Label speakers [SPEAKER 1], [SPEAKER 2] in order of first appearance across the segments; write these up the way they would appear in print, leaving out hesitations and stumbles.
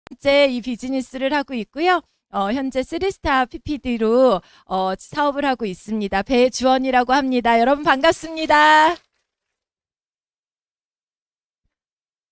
[SPEAKER 1] 번째 이 비즈니스를 하고 있고요. 현재 3스타 PPD로 사업을 하고 있습니다. 배주원이라고 합니다. 여러분 반갑습니다.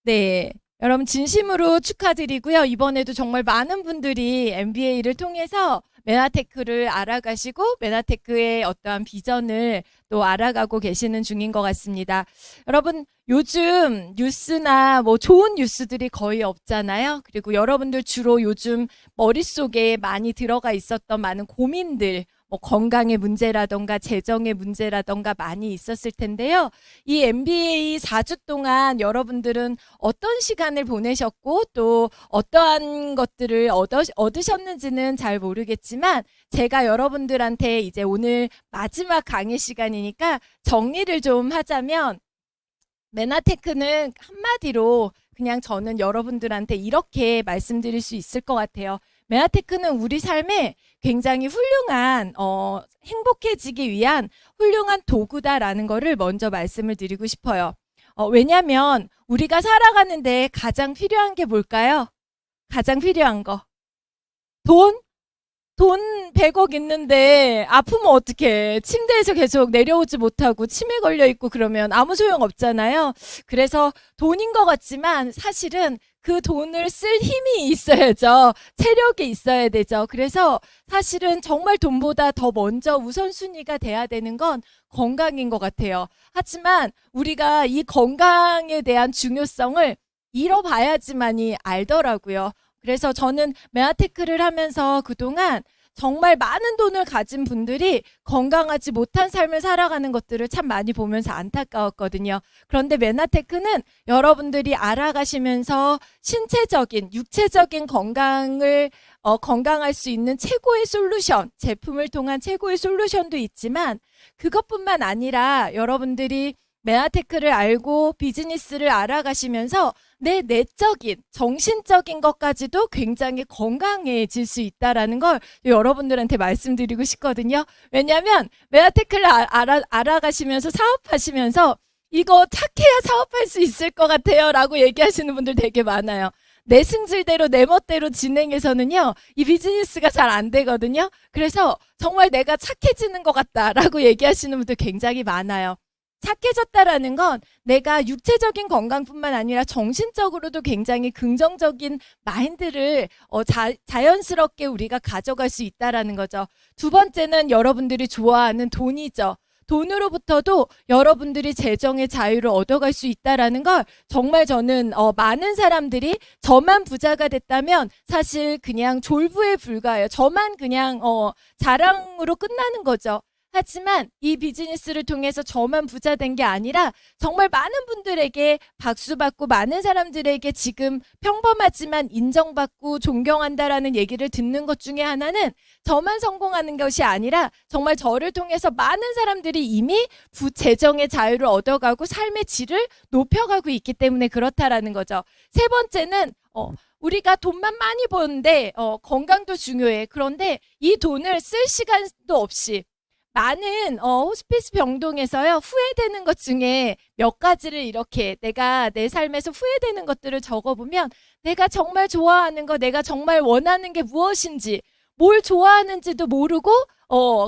[SPEAKER 1] 네. 여러분 진심으로 축하드리고요. 이번에도 정말 많은 분들이 MBA를 통해서 메나테크를 알아가시고 메나테크의 어떠한 비전을 또 알아가고 계시는 중인 것 같습니다. 여러분 요즘 뉴스나 뭐 좋은 뉴스들이 거의 없잖아요. 그리고 여러분들 주로 요즘 머릿속에 많이 들어가 있었던 많은 고민들, 뭐 건강의 문제라던가 재정의 문제라던가 많이 있었을 텐데요. 이 MBA 4주 동안 여러분들은 어떤 시간을 보내셨고 또 어떠한 것들을 얻으셨는지는 잘 모르겠지만 제가 여러분들한테 이제 오늘 마지막 강의 시간이니까 정리를 좀 하자면 메나테크는 한마디로 그냥 저는 여러분들한테 이렇게 말씀드릴 수 있을 것 같아요. 메나테크는 우리 삶에 굉장히 훌륭한 행복해지기 위한 훌륭한 도구다라는 거를 먼저 말씀을 드리고 싶어요. 왜냐하면 우리가 살아가는데 가장 필요한 게 뭘까요? 가장 필요한 거. 돈? 돈 100억 있는데 아프면 어떡해. 침대에서 계속 내려오지 못하고 치매 걸려 있고 그러면 아무 소용 없잖아요. 그래서 돈인 것 같지만 사실은 그 돈을 쓸 힘이 있어야죠. 체력이 있어야 되죠. 그래서 사실은 정말 돈보다 더 먼저 우선순위가 돼야 되는 건 건강인 것 같아요. 하지만 우리가 이 건강에 대한 중요성을 잃어봐야지만이 알더라고요. 그래서 저는 메아테크를 하면서 그동안 정말 많은 돈을 가진 분들이 건강하지 못한 삶을 살아가는 것들을 참 많이 보면서 안타까웠거든요. 그런데 메나테크는 여러분들이 알아가시면서 신체적인, 육체적인 건강을 건강할 수 있는 최고의 솔루션, 제품을 통한 최고의 솔루션도 있지만 그것뿐만 아니라 여러분들이 메아테크를 알고 비즈니스를 알아가시면서 내 내적인, 정신적인 것까지도 굉장히 건강해질 수 있다라는 걸 여러분들한테 말씀드리고 싶거든요. 왜냐하면 메아테크를 알아가시면서 사업하시면서 이거 착해야 사업할 수 있을 것 같아요 라고 얘기하시는 분들 되게 많아요. 내 승질대로 내 멋대로 진행해서는요 이 비즈니스가 잘 안 되거든요. 그래서 정말 내가 착해지는 것 같다라고 얘기하시는 분들 굉장히 많아요. 착해졌다라는 건 내가 육체적인 건강뿐만 아니라 정신적으로도 굉장히 긍정적인 마인드를 자연스럽게 우리가 가져갈 수 있다라는 거죠. 두 번째는 여러분들이 좋아하는 돈이죠. 돈으로부터도 여러분들이 재정의 자유를 얻어갈 수 있다라는 걸 정말 저는 많은 사람들이 저만 부자가 됐다면 사실 그냥 졸부에 불과해요. 저만 그냥 자랑으로 끝나는 거죠. 하지만 이 비즈니스를 통해서 저만 부자 된 게 아니라 정말 많은 분들에게 박수받고 많은 사람들에게 지금 평범하지만 인정받고 존경한다라는 얘기를 듣는 것 중에 하나는 저만 성공하는 것이 아니라 정말 저를 통해서 많은 사람들이 이미 재정의 자유를 얻어가고 삶의 질을 높여가고 있기 때문에 그렇다라는 거죠. 세 번째는 우리가 돈만 많이 버는데 건강도 중요해. 그런데 이 돈을 쓸 시간도 없이 많은 호스피스 병동에서요 후회되는 것 중에 몇 가지를 이렇게 내가 내 삶에서 후회되는 것들을 적어보면 내가 정말 좋아하는 거, 내가 정말 원하는 게 무엇인지, 뭘 좋아하는지도 모르고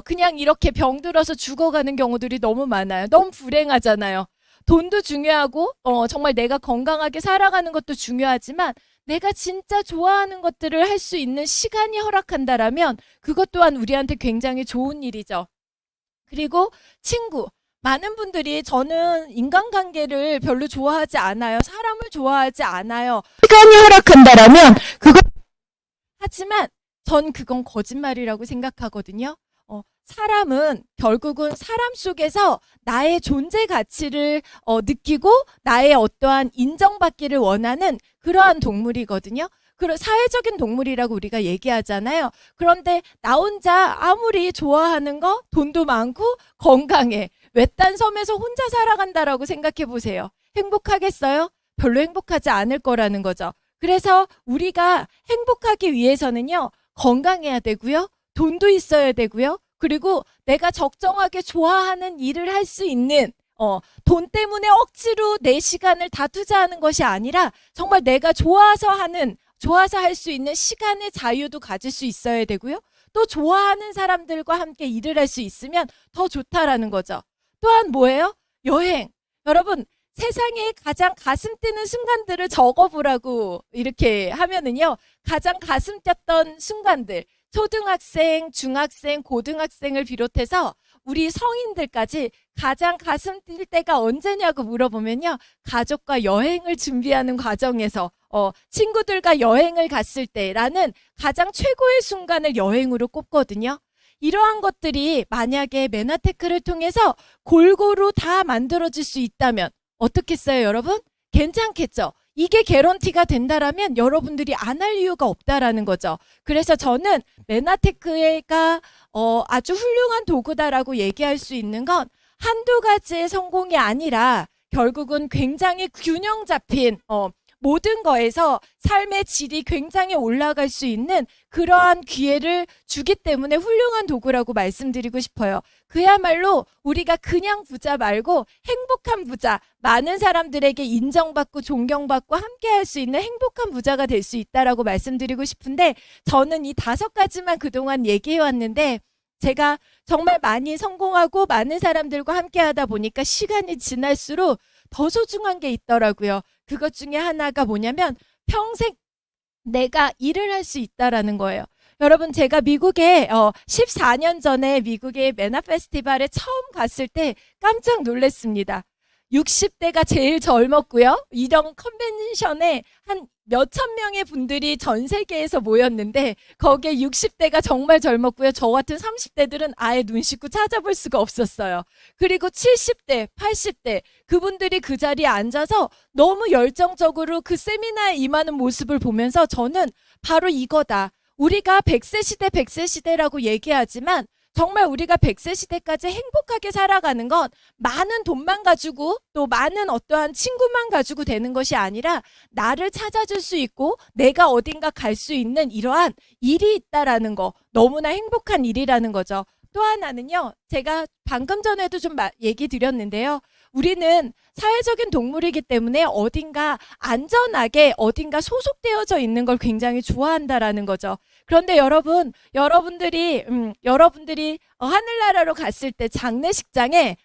[SPEAKER 1] 그냥 이렇게 병들어서 죽어가는 경우들이 너무 많아요. 너무 불행하잖아요. 돈도 중요하고 정말 내가 건강하게 살아가는 것도 중요하지만 내가 진짜 좋아하는 것들을 할 수 있는 시간이 허락한다라면 그것 또한 우리한테 굉장히 좋은 일이죠. 그리고 친구. 많은 분들이 저는 인간관계를 별로 좋아하지 않아요. 사람을 좋아하지 않아요. 시간이 허락한다라면 그거 하지만 전 그건 거짓말이라고 생각하거든요. 사람은 결국은 사람 속에서 나의 존재 가치를 느끼고 나의 어떠한 인정받기를 원하는 그러한 동물이거든요. 그런 사회적인 동물이라고 우리가 얘기하잖아요. 그런데 나 혼자 아무리 좋아하는 거, 돈도 많고 건강해. 외딴 섬에서 혼자 살아간다라고 생각해 보세요. 행복하겠어요? 별로 행복하지 않을 거라는 거죠. 그래서 우리가 행복하기 위해서는요. 건강해야 되고요. 돈도 있어야 되고요. 그리고 내가 적정하게 좋아하는 일을 할 수 있는 돈 때문에 억지로 내 시간을 다 투자하는 것이 아니라 정말 내가 좋아서 하는 좋아서 할 수 있는 시간의 자유도 가질 수 있어야 되고요. 또 좋아하는 사람들과 함께 일을 할 수 있으면 더 좋다라는 거죠. 또한 뭐예요? 여행. 여러분, 세상에 가장 가슴 뛰는 순간들을 적어보라고 이렇게 하면은요, 가장 가슴 뛰었던 순간들, 초등학생, 중학생, 고등학생을 비롯해서 우리 성인들까지 가장 가슴 뛸 때가 언제냐고 물어보면요, 가족과 여행을 준비하는 과정에서 친구들과 여행을 갔을 때라는 가장 최고의 순간을 여행으로 꼽거든요. 이러한 것들이 만약에 메나테크를 통해서 골고루 다 만들어질 수 있다면 어떻겠어요, 여러분? 괜찮겠죠? 이게 개런티가 된다라면 여러분들이 안 할 이유가 없다라는 거죠. 그래서 저는 메나테크가 아주 훌륭한 도구다라고 얘기할 수 있는 건 한두 가지의 성공이 아니라 결국은 굉장히 균형 잡힌 모든 거에서 삶의 질이 굉장히 올라갈 수 있는 그러한 기회를 주기 때문에 훌륭한 도구라고 말씀드리고 싶어요. 그야말로 우리가 그냥 부자 말고 행복한 부자, 많은 사람들에게 인정받고 존경받고 함께 할 수 있는 행복한 부자가 될 수 있다라고 말씀드리고 싶은데, 저는 이 5가지만 그동안 얘기해 왔는데 제가 정말 많이 성공하고 많은 사람들과 함께 하다 보니까 시간이 지날수록 더 소중한 게 있더라고요. 그것 중에 하나가 뭐냐면 평생 내가 일을 할 수 있다라는 거예요. 여러분, 제가 미국에 14년 전에 미국의 메나 페스티벌에 처음 갔을 때 깜짝 놀랐습니다. 60대가 제일 젊었고요. 이런 컨벤션에 한 몇천 명의 분들이 전 세계에서 모였는데 거기에 60대가 정말 젊었고요. 저 같은 30대들은 아예 눈 씻고 찾아볼 수가 없었어요. 그리고 70대, 80대 그분들이 그 자리에 앉아서 너무 열정적으로 그 세미나에 임하는 모습을 보면서 저는 바로 이거다. 우리가 100세 시대, 100세 시대라고 얘기하지만 정말 우리가 100세 시대까지 행복하게 살아가는 건 많은 돈만 가지고 또 많은 어떠한 친구만 가지고 되는 것이 아니라 나를 찾아줄 수 있고 내가 어딘가 갈 수 있는 이러한 일이 있다라는 거, 너무나 행복한 일이라는 거죠. 또 하나는요, 제가 방금 전에도 좀 얘기 드렸는데요. 우리는 사회적인 동물이기 때문에 어딘가 안전하게 어딘가 소속되어져 있는 걸 굉장히 좋아한다라는 거죠. 그런데 여러분들이 하늘나라로 갔을 때 장례식장에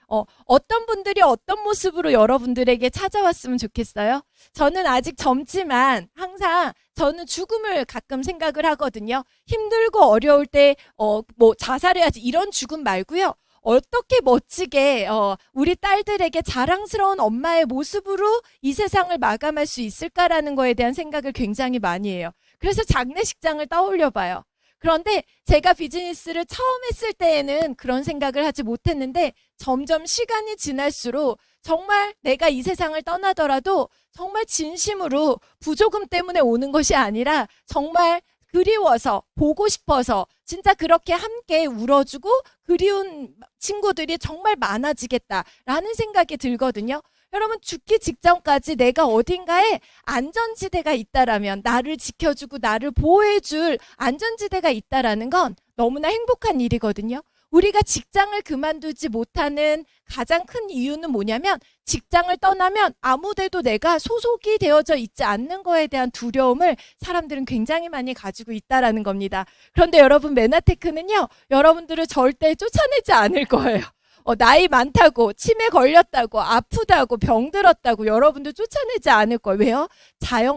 [SPEAKER 1] 어떤 분들이 어떤 모습으로 여러분들에게 찾아왔으면 좋겠어요? 저는 아직 젊지만 항상 저는 죽음을 가끔 생각을 하거든요. 힘들고 어려울 때 뭐 자살해야지 이런 죽음 말고요. 어떻게 멋지게 우리 딸들에게 자랑스러운 엄마의 모습으로 이 세상을 마감할 수 있을까라는 거에 대한 생각을 굉장히 많이 해요. 그래서 장례식장을 떠올려 봐요. 그런데 제가 비즈니스를 처음 했을 때에는 그런 생각을 하지 못했는데 점점 시간이 지날수록 정말 내가 이 세상을 떠나더라도 정말 진심으로 부조금 때문에 오는 것이 아니라 정말 그리워서 보고 싶어서 진짜 그렇게 함께 울어주고 그리운 친구들이 정말 많아지겠다라는 생각이 들거든요. 여러분, 죽기 직전까지 내가 어딘가에 안전지대가 있다라면, 나를 지켜주고 나를 보호해줄 안전지대가 있다라는 건 너무나 행복한 일이거든요. 우리가 직장을 그만두지 못하는 가장 큰 이유는 뭐냐면 직장을 떠나면 아무데도 내가 소속이 되어져 있지 않는 거에 대한 두려움을 사람들은 굉장히 많이 가지고 있다라는 겁니다. 그런데 여러분, 메나테크는요, 여러분들을 절대 쫓아내지 않을 거예요. 나이 많다고, 치매 걸렸다고, 아프다고, 병들었다고 여러분들 쫓아내지 않을 거예요. 왜요?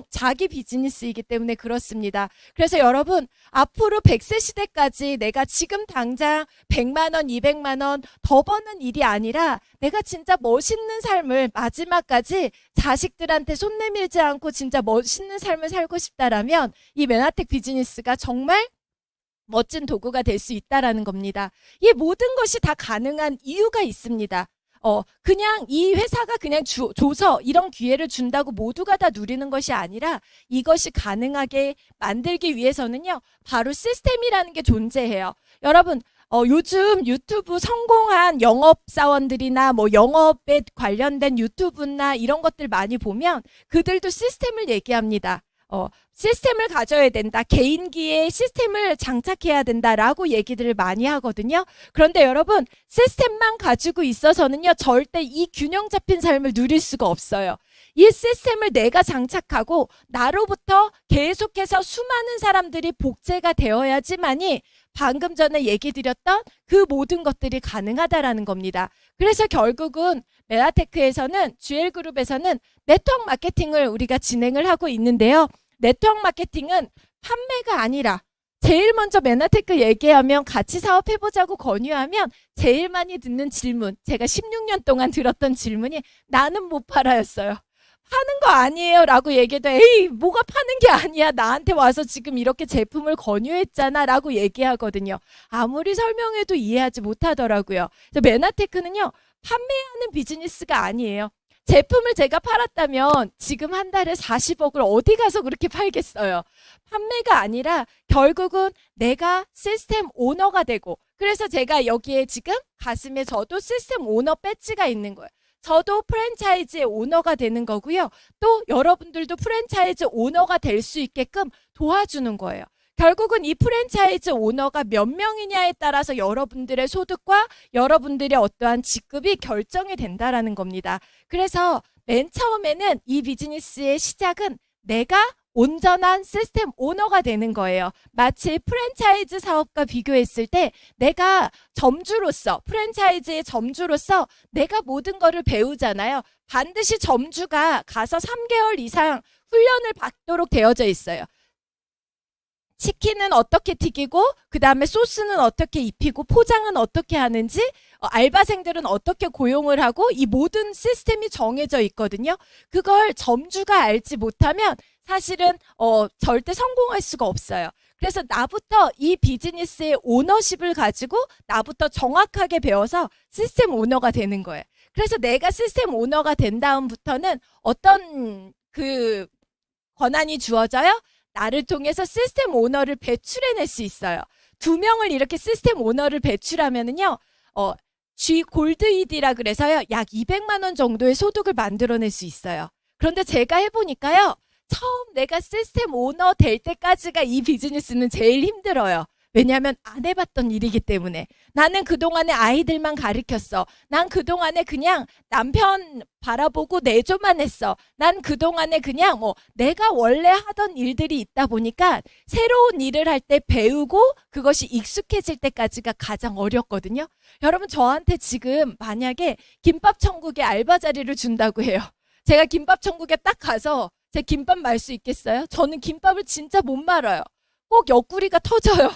[SPEAKER 1] 자기 비즈니스이기 때문에 그렇습니다. 그래서 여러분, 앞으로 100세 시대까지 내가 지금 당장 100만 원, 200만 원 더 버는 일이 아니라 내가 진짜 멋있는 삶을 마지막까지 자식들한테 손 내밀지 않고 진짜 멋있는 삶을 살고 싶다라면 이 메나텍 비즈니스가 정말 멋진 도구가 될 수 있다라는 겁니다. 이 모든 것이 다 가능한 이유가 있습니다. 그냥 이 회사가 그냥 줘서 이런 기회를 준다고 모두가 다 누리는 것이 아니라 이것이 가능하게 만들기 위해서는요, 바로 시스템이라는 게 존재해요. 여러분, 요즘 유튜브 성공한 영업사원들이나 뭐 영업에 관련된 유튜브나 이런 것들 많이 보면 그들도 시스템을 얘기합니다. 시스템을 가져야 된다. 개인기에 시스템을 장착해야 된다라고 얘기들을 많이 하거든요. 그런데 여러분, 시스템만 가지고 있어서는요, 절대 이 균형 잡힌 삶을 누릴 수가 없어요. 이 시스템을 내가 장착하고 나로부터 계속해서 수많은 사람들이 복제가 되어야지만이 방금 전에 얘기 드렸던 그 모든 것들이 가능하다라는 겁니다. 그래서 결국은 메나테크에서는 GL그룹에서는 네트워크 마케팅을 우리가 진행을 하고 있는데요. 네트워크 마케팅은 판매가 아니라 제일 먼저 메나테크 얘기하면 같이 사업해보자고 권유하면 제일 많이 듣는 질문, 제가 16년 동안 들었던 질문이 나는 못 팔아였어요. 파는 거 아니에요 라고 얘기해도 에이 뭐가 파는 게 아니야, 나한테 와서 지금 이렇게 제품을 권유했잖아 라고 얘기하거든요. 아무리 설명해도 이해하지 못하더라고요. 그래서 메나테크는요, 판매하는 비즈니스가 아니에요. 제품을 제가 팔았다면 지금 한 달에 40억을 어디 가서 그렇게 팔겠어요. 판매가 아니라 결국은 내가 시스템 오너가 되고, 그래서 제가 여기에 지금 가슴에 저도 시스템 오너 배지가 있는 거예요. 저도 프랜차이즈의 오너가 되는 거고요. 또 여러분들도 프랜차이즈 오너가 될 수 있게끔 도와주는 거예요. 결국은 이 프랜차이즈 오너가 몇 명이냐에 따라서 여러분들의 소득과 여러분들의 어떠한 직급이 결정이 된다라는 겁니다. 그래서 맨 처음에는 이 비즈니스의 시작은 내가 온전한 시스템 오너가 되는 거예요. 마치 프랜차이즈 사업과 비교했을 때 내가 점주로서, 프랜차이즈의 점주로서 내가 모든 거를 배우잖아요. 반드시 점주가 가서 3개월 이상 훈련을 받도록 되어져 있어요. 치킨은 어떻게 튀기고, 그 다음에 소스는 어떻게 입히고, 포장은 어떻게 하는지, 알바생들은 어떻게 고용을 하고, 이 모든 시스템이 정해져 있거든요. 그걸 점주가 알지 못하면 사실은 절대 성공할 수가 없어요. 그래서 나부터 이 비즈니스의 오너십을 가지고 나부터 정확하게 배워서 시스템 오너가 되는 거예요. 그래서 내가 시스템 오너가 된 다음부터는 어떤 그 권한이 주어져요? 나를 통해서 시스템 오너를 배출해낼 수 있어요. 2명을 이렇게 시스템 오너를 배출하면은요, G 골드 ED라 그래서요, 약 200만 원 정도의 소득을 만들어낼 수 있어요. 그런데 제가 해보니까요, 처음 내가 시스템 오너 될 때까지가 이 비즈니스는 제일 힘들어요. 왜냐하면 안 해봤던 일이기 때문에. 나는 그동안에 아이들만 가르쳤어. 난 그동안에 그냥 남편 바라보고 내조만 했어. 난 그동안에 그냥 내가 원래 하던 일들이 있다 보니까 새로운 일을 할 때 배우고 그것이 익숙해질 때까지가 가장 어렵거든요. 여러분, 저한테 지금 만약에 김밥 천국에 알바 자리를 준다고 해요. 제가 김밥 천국에 딱 가서 제 김밥 말 수 있겠어요? 저는 김밥을 진짜 못 말아요. 꼭 옆구리가 터져요.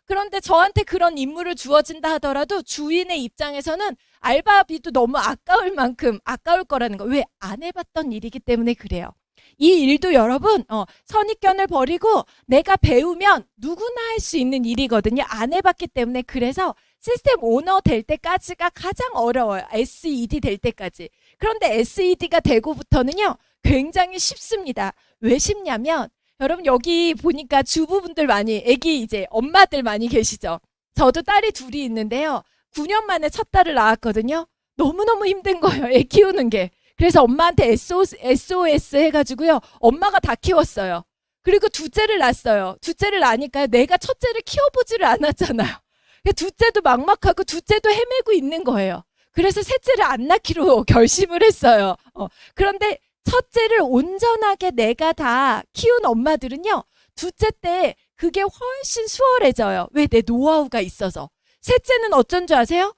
[SPEAKER 1] 그런데 저한테 그런 임무를 주어진다 하더라도 주인의 입장에서는 알바비도 너무 아까울 만큼 아까울 거라는 거. 왜? 안 해봤던 일이기 때문에 그래요. 이 일도 여러분, 선입견을 버리고 내가 배우면 누구나 할 수 있는 일이거든요. 안 해봤기 때문에. 그래서 시스템 오너 될 때까지가 가장 어려워요. SED 될 때까지. 그런데 SED가 되고부터는요, 굉장히 쉽습니다. 왜 쉽냐면, 여러분 여기 보니까 주부분들 많이, 애기 이제 엄마들 많이 계시죠? 저도 딸이 둘이 있는데요. 9년 만에 첫 딸을 낳았거든요. 너무너무 힘든 거예요, 애 키우는 게. 그래서 엄마한테 SOS 해가지고요, 엄마가 다 키웠어요. 그리고 둘째를 낳았어요. 둘째를 낳으니까 내가 첫째를 키워보지를 않았잖아요. 둘째도 막막하고 둘째도 헤매고 있는 거예요. 그래서 셋째를 안 낳기로 결심을 했어요. 그런데 첫째를 온전하게 내가 다 키운 엄마들은요, 둘째 때 그게 훨씬 수월해져요. 왜? 내 노하우가 있어서. 셋째는 어쩐 줄 아세요?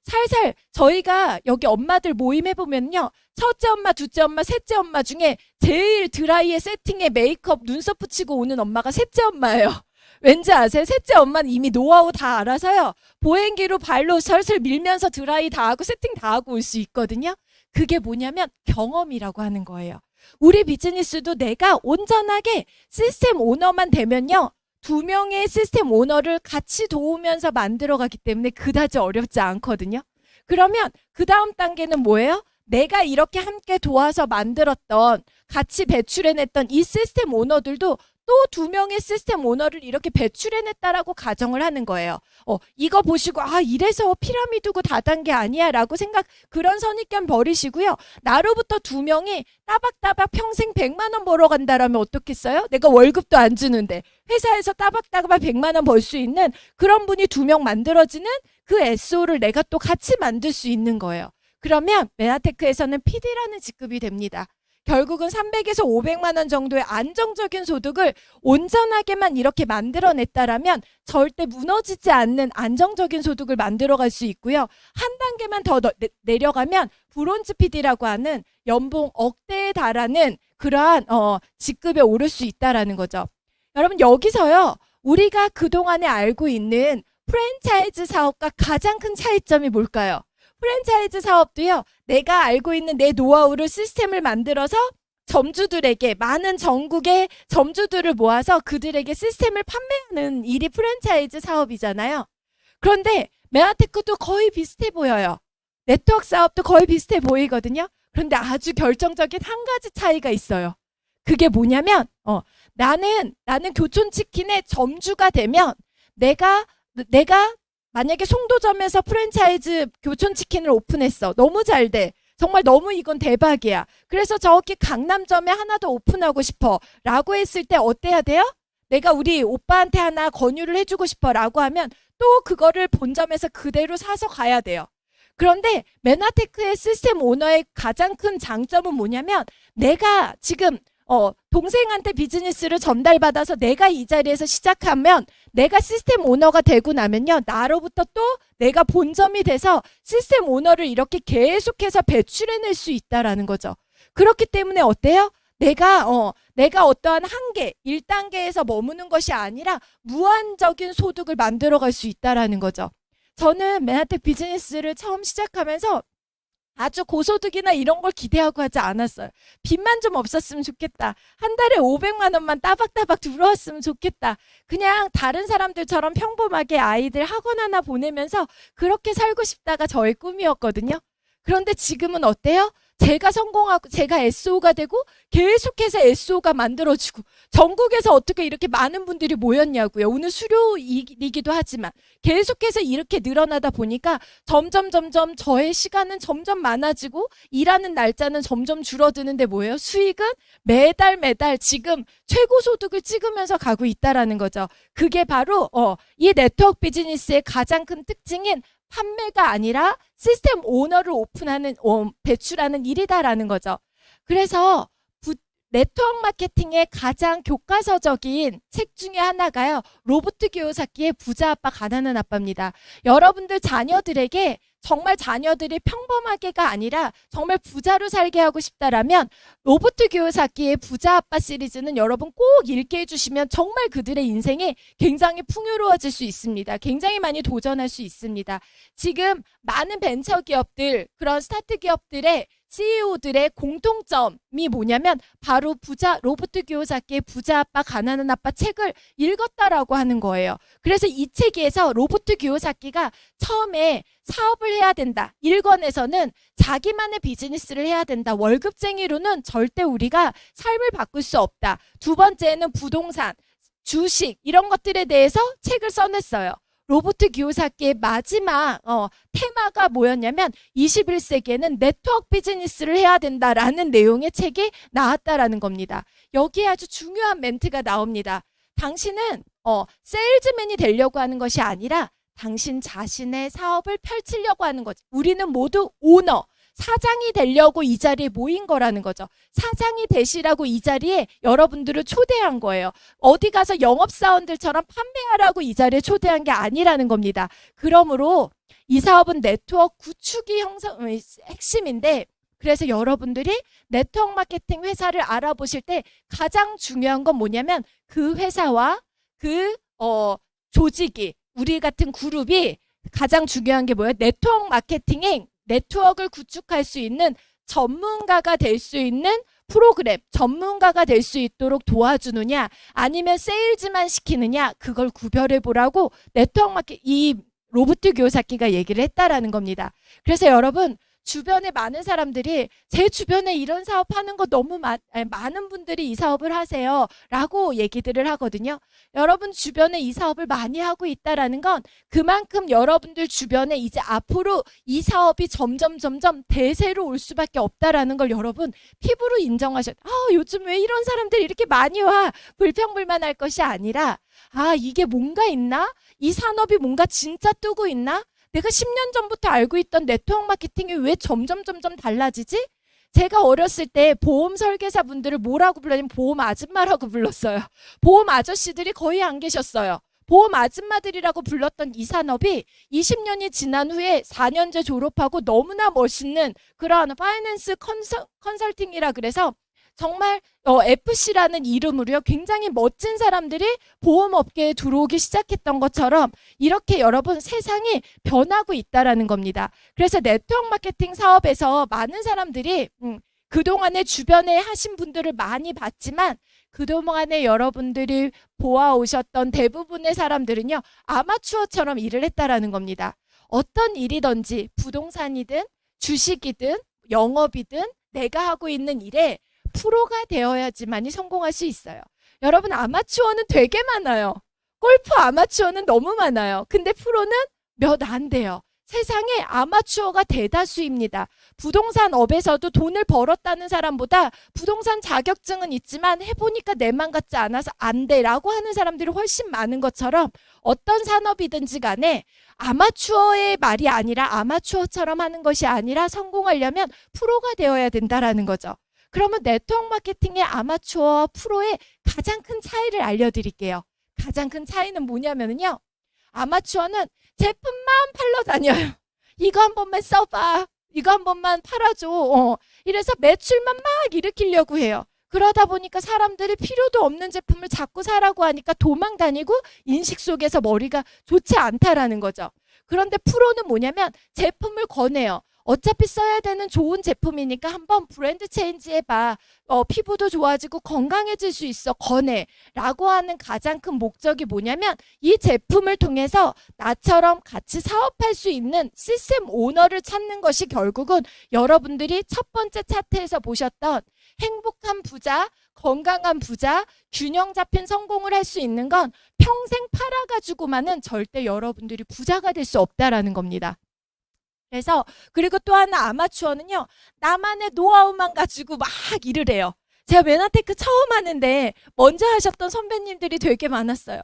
[SPEAKER 1] 살살 저희가 여기 엄마들 모임 해보면요, 첫째 엄마, 둘째 엄마, 셋째 엄마 중에 제일 드라이에 세팅에 메이크업 눈썹 붙이고 오는 엄마가 셋째 엄마예요. 왠지 아세요? 셋째 엄마는 이미 노하우 다 알아서요, 보행기로 발로 슬슬 밀면서 드라이 다 하고 세팅 다 하고 올 수 있거든요. 그게 뭐냐면 경험이라고 하는 거예요. 우리 비즈니스도 내가 온전하게 시스템 오너만 되면요, 2명의 시스템 오너를 같이 도우면서 만들어가기 때문에 그다지 어렵지 않거든요. 그러면 그 다음 단계는 뭐예요? 내가 이렇게 함께 도와서 만들었던, 같이 배출해냈던 이 시스템 오너들도 또 2명의 시스템 오너를 이렇게 배출해냈다라고 가정을 하는 거예요. 이거 보시고 이래서 피라미드고 다단계 아니야 라고 그런 선입견 버리시고요. 나로부터 2명이 따박따박 평생 100만 원 벌어간다라면 어떻겠어요? 내가 월급도 안 주는데 회사에서 따박따박 100만 원 벌 수 있는 그런 분이 2명 만들어지는 그 SO를 내가 또 같이 만들 수 있는 거예요. 그러면 메나테크에서는 PD라는 직급이 됩니다. 결국은 300에서 500만 원 정도의 안정적인 소득을 온전하게만 이렇게 만들어냈다라면 절대 무너지지 않는 안정적인 소득을 만들어갈 수 있고요. 한 단계만 더 내려가면 브론즈 PD라고 하는 연봉 억대에 달하는 그러한 직급에 오를 수 있다라는 거죠. 여러분 여기서요. 우리가 그동안에 알고 있는 프랜차이즈 사업과 가장 큰 차이점이 뭘까요? 프랜차이즈 사업도요. 내가 알고 있는 내 노하우를 시스템을 만들어서 점주들에게 많은 전국의 점주들을 모아서 그들에게 시스템을 판매하는 일이 프랜차이즈 사업이잖아요. 그런데 메나테크도 거의 비슷해 보여요. 네트워크 사업도 거의 비슷해 보이거든요. 그런데 아주 결정적인 한 가지 차이가 있어요. 그게 뭐냐면 나는 교촌치킨의 점주가 되면 내가 만약에 송도점에서 프랜차이즈 교촌치킨을 오픈했어. 너무 잘 돼. 정말 너무 이건 대박이야. 그래서 저기 강남점에 하나 더 오픈하고 싶어. 라고 했을 때 어때야 돼요? 내가 우리 오빠한테 하나 권유를 해주고 싶어. 라고 하면 또 그거를 본점에서 그대로 사서 가야 돼요. 그런데 메나테크의 시스템 오너의 가장 큰 장점은 뭐냐면 내가 지금 동생한테 비즈니스를 전달받아서 내가 이 자리에서 시작하면 내가 시스템 오너가 되고 나면요. 나로부터 또 내가 본점이 돼서 시스템 오너를 이렇게 계속해서 배출해낼 수 있다라는 거죠. 그렇기 때문에 어때요? 내가 어떠한 한계, 1단계에서 머무는 것이 아니라 무한적인 소득을 만들어갈 수 있다라는 거죠. 저는 메나텍 비즈니스를 처음 시작하면서 아주 고소득이나 이런 걸 기대하고 하지 않았어요. 빚만 좀 없었으면 좋겠다. 한 달에 500만 원만 따박따박 들어왔으면 좋겠다. 그냥 다른 사람들처럼 평범하게 아이들 학원 하나 보내면서 그렇게 살고 싶다가 저의 꿈이었거든요. 그런데 지금은 어때요? 제가 성공하고 제가 SO가 되고 계속해서 SO가 만들어지고 전국에서 어떻게 이렇게 많은 분들이 모였냐고요. 오늘 수료이기도 하지만 계속해서 이렇게 늘어나다 보니까 점점 저의 시간은 점점 많아지고 일하는 날짜는 점점 줄어드는데 뭐예요? 수익은 매달 지금 최고 소득을 찍으면서 가고 있다라는 거죠. 그게 바로 이 네트워크 비즈니스의 가장 큰 특징인 판매가 아니라 시스템 오너를 오픈하는 배출하는 일이다라는 거죠. 그래서 네트워크 마케팅의 가장 교과서적인 책 중에 하나가요. 로버트 기요사키의 부자 아빠 가난한 아빠입니다. 여러분들 자녀들에게 정말 자녀들이 평범하게가 아니라 정말 부자로 살게 하고 싶다라면 로버트 기요사키의 부자 아빠 시리즈는 여러분 꼭 읽게 해주시면 정말 그들의 인생이 굉장히 풍요로워질 수 있습니다. 굉장히 많이 도전할 수 있습니다. 지금 많은 벤처 기업들, 그런 스타트 기업들의 CEO들의 공통점이 뭐냐면 바로 로버트 기요사키의 부자 아빠 가난한 아빠 책을 읽었다라고 하는 거예요. 그래서 이 책에서 로버트 기요사키가 처음에 사업을 해야 된다. 1권에서는 자기만의 비즈니스를 해야 된다. 월급쟁이로는 절대 우리가 삶을 바꿀 수 없다. 두 번째는 부동산, 주식 이런 것들에 대해서 책을 써냈어요. 로버트 기요사키의 마지막 테마가 뭐였냐면 21세기에는 네트워크 비즈니스를 해야 된다라는 내용의 책이 나왔다라는 겁니다. 여기에 아주 중요한 멘트가 나옵니다. 당신은 세일즈맨이 되려고 하는 것이 아니라 당신 자신의 사업을 펼치려고 하는 거죠. 우리는 모두 오너, 사장이 되려고 이 자리에 모인 거라는 거죠. 사장이 되시라고 이 자리에 여러분들을 초대한 거예요. 어디 가서 영업사원들처럼 판매하라고 이 자리에 초대한 게 아니라는 겁니다. 그러므로 이 사업은 네트워크 구축이 핵심인데 그래서 여러분들이 네트워크 마케팅 회사를 알아보실 때 가장 중요한 건 뭐냐면 그 회사와 그 조직이 우리 같은 그룹이 가장 중요한 게 뭐예요? 네트워크 마케팅에 네트워크를 구축할 수 있는 전문가가 될 수 있는 프로그램, 전문가가 될 수 있도록 도와주느냐 아니면 세일즈만 시키느냐 그걸 구별해 보라고 네트워크 이 로버트 기요사키가 얘기를 했다라는 겁니다. 그래서 여러분 주변에 많은 사람들이 제 주변에 이런 사업하는 거 너무 많은 분들이 이 사업을 하세요 라고 얘기들을 하거든요. 여러분 주변에 이 사업을 많이 하고 있다라는 건 그만큼 여러분들 주변에 이제 앞으로 이 사업이 점점 대세로 올 수밖에 없다라는 걸 여러분 피부로 인정하셔야 요즘 왜 이런 사람들이 이렇게 많이 와 불평불만할 것이 아니라 이게 뭔가 있나? 이 산업이 뭔가 진짜 뜨고 있나? 내가 10년 전부터 알고 있던 네트워크 마케팅이 왜 점점 달라지지? 제가 어렸을 때 보험 설계사 분들을 뭐라고 불렀냐면 보험 아줌마라고 불렀어요. 보험 아저씨들이 거의 안 계셨어요. 보험 아줌마들이라고 불렀던 이 산업이 20년이 지난 후에 4년제 졸업하고 너무나 멋있는 그런 파이낸스 컨설팅이라 그래서 정말 FC라는 이름으로요, 굉장히 멋진 사람들이 보험업계에 들어오기 시작했던 것처럼 이렇게 여러분 세상이 변하고 있다라는 겁니다. 그래서 네트워크 마케팅 사업에서 많은 사람들이 그동안에 주변에 하신 분들을 많이 봤지만 그동안에 여러분들이 보아오셨던 대부분의 사람들은요, 아마추어처럼 일을 했다라는 겁니다. 어떤 일이든지 부동산이든 주식이든 영업이든 내가 하고 있는 일에 프로가 되어야지만이 성공할 수 있어요. 여러분, 아마추어는 되게 많아요. 골프 아마추어는 너무 많아요. 근데 프로는 몇 안 돼요. 세상에 아마추어가 대다수입니다. 부동산 업에서도 돈을 벌었다는 사람보다 부동산 자격증은 있지만 해보니까 내 맘 같지 않아서 안 돼라고 하는 사람들이 훨씬 많은 것처럼 어떤 산업이든지 간에 아마추어의 말이 아니라 아마추어처럼 하는 것이 아니라 성공하려면 프로가 되어야 된다라는 거죠. 그러면 네트워크 마케팅의 아마추어와 프로의 가장 큰 차이를 알려드릴게요. 가장 큰 차이는 뭐냐면요, 아마추어는 제품만 팔러 다녀요. 이거 한 번만 써봐. 이거 한 번만 팔아줘. 이래서 매출만 막 일으키려고 해요. 그러다 보니까 사람들이 필요도 없는 제품을 자꾸 사라고 하니까 도망 다니고 인식 속에서 머리가 좋지 않다라는 거죠. 그런데 프로는 뭐냐면 제품을 권해요. 어차피 써야 되는 좋은 제품이니까 한번 브랜드 체인지 해봐. 피부도 좋아지고 건강해질 수 있어. 권해. 라고 하는 가장 큰 목적이 뭐냐면 이 제품을 통해서 나처럼 같이 사업할 수 있는 시스템 오너를 찾는 것이 결국은 여러분들이 첫 번째 차트에서 보셨던 행복한 부자, 건강한 부자, 균형 잡힌 성공을 할 수 있는 건 평생 팔아가지고만은 절대 여러분들이 부자가 될 수 없다라는 겁니다. 그래서 그리고 또 하나 아마추어는요, 나만의 노하우만 가지고 막 일을 해요. 제가 메나테크 처음 하는데 먼저 하셨던 선배님들이 되게 많았어요.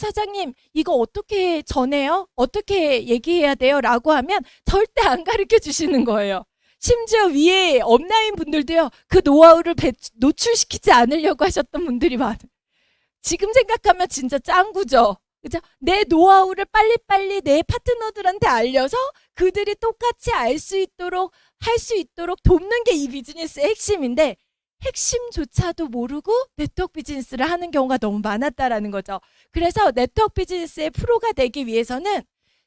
[SPEAKER 1] 사장님 이거 어떻게 전해요? 어떻게 얘기해야 돼요? 라고 하면 절대 안 가르쳐 주시는 거예요. 심지어 위에 업라인 분들도요, 그 노하우를 노출시키지 않으려고 하셨던 분들이 많아요. 지금 생각하면 진짜 짱구죠. 그죠? 내 노하우를 빨리빨리 내 파트너들한테 알려서 그들이 똑같이 알 수 있도록 할 수 있도록 돕는 게 이 비즈니스의 핵심인데 핵심조차도 모르고 네트워크 비즈니스를 하는 경우가 너무 많았다라는 거죠. 그래서 네트워크 비즈니스의 프로가 되기 위해서는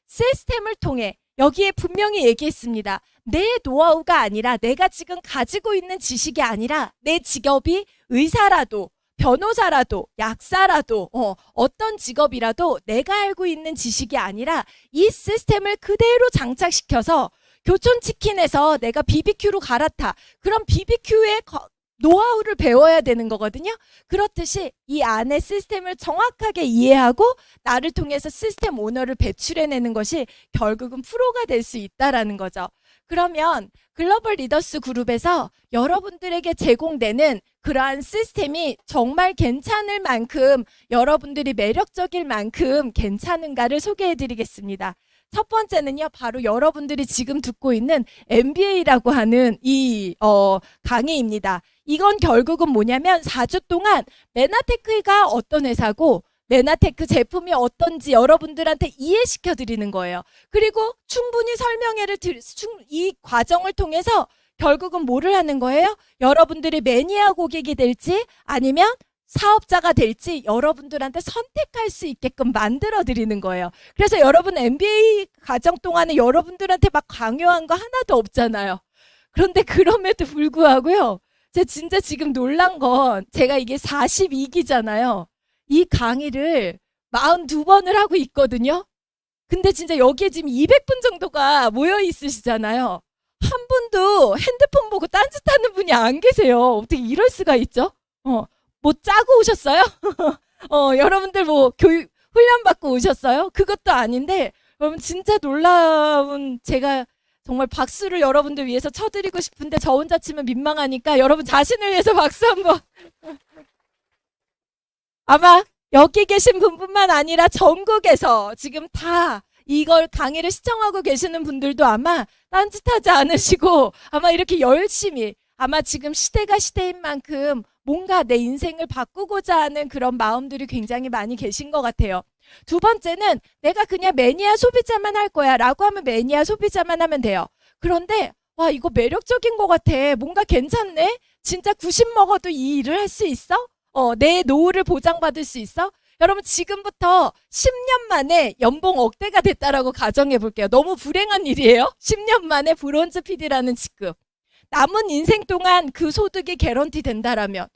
[SPEAKER 1] 시스템을 통해 여기에 분명히 얘기했습니다. 내 노하우가 아니라 내가 지금 가지고 있는 지식이 아니라 내 직업이 의사라도 변호사라도 약사라도 어떤 직업이라도 내가 알고 있는 지식이 아니라 이 시스템을 그대로 장착시켜서 교촌치킨에서 내가 BBQ로 갈아타. 그럼 BBQ의 노하우를 배워야 되는 거거든요. 그렇듯이 이 안에 시스템을 정확하게 이해하고 나를 통해서 시스템 오너를 배출해내는 것이 결국은 프로가 될 수 있다라는 거죠. 그러면 글로벌 리더스 그룹에서 여러분들에게 제공되는 그러한 시스템이 정말 괜찮을 만큼 여러분들이 매력적일 만큼 괜찮은가를 소개해드리겠습니다. 첫 번째는요, 바로 여러분들이 지금 듣고 있는 MBA라고 하는 이 강의입니다. 이건 결국은 뭐냐면 4주 동안 메나테크가 어떤 회사고 메나테크 제품이 어떤지 여러분들한테 이해시켜 드리는 거예요. 그리고 충분히 이 과정을 통해서 결국은 뭐를 하는 거예요? 여러분들이 매니아 고객이 될지 아니면 사업자가 될지 여러분들한테 선택할 수 있게끔 만들어 드리는 거예요. 그래서 여러분 MBA 과정 동안에 여러분들한테 막 강요한 거 하나도 없잖아요. 그런데 그럼에도 불구하고요, 제가 진짜 지금 놀란 건 제가 이게 42기잖아요. 이 강의를 42번을 하고 있거든요. 근데 진짜 여기에 지금 200분 정도가 모여 있으시잖아요. 한 분도 핸드폰 보고 딴짓하는 분이 안 계세요. 어떻게 이럴 수가 있죠? 뭐 짜고 오셨어요? 여러분들 뭐 교육 훈련 받고 오셨어요? 그것도 아닌데 여러분 진짜 놀라운, 제가 정말 박수를 여러분들 위해서 쳐드리고 싶은데 저 혼자 치면 민망하니까 여러분 자신을 위해서 박수 한번. 아마 여기 계신 분뿐만 아니라 전국에서 지금 다 이걸 강의를 시청하고 계시는 분들도 아마 딴짓하지 않으시고 아마 이렇게 열심히 아마 지금 시대가 시대인 만큼 뭔가 내 인생을 바꾸고자 하는 그런 마음들이 굉장히 많이 계신 것 같아요. 두 번째는 내가 그냥 매니아 소비자만 할 거야 라고 하면 매니아 소비자만 하면 돼요. 그런데 와 이거 매력적인 것 같아. 뭔가 괜찮네. 진짜 90 먹어도 이 일을 할 수 있어? 내 노후를 보장받을 수 있어? 여러분 지금부터 10년 만에 연봉 억대가 됐다라고 가정해 볼게요. 너무 불행한 일이에요. 10년 만에 브론즈 PD라는 직급. 남은 인생 동안 그 소득이 개런티 된다라면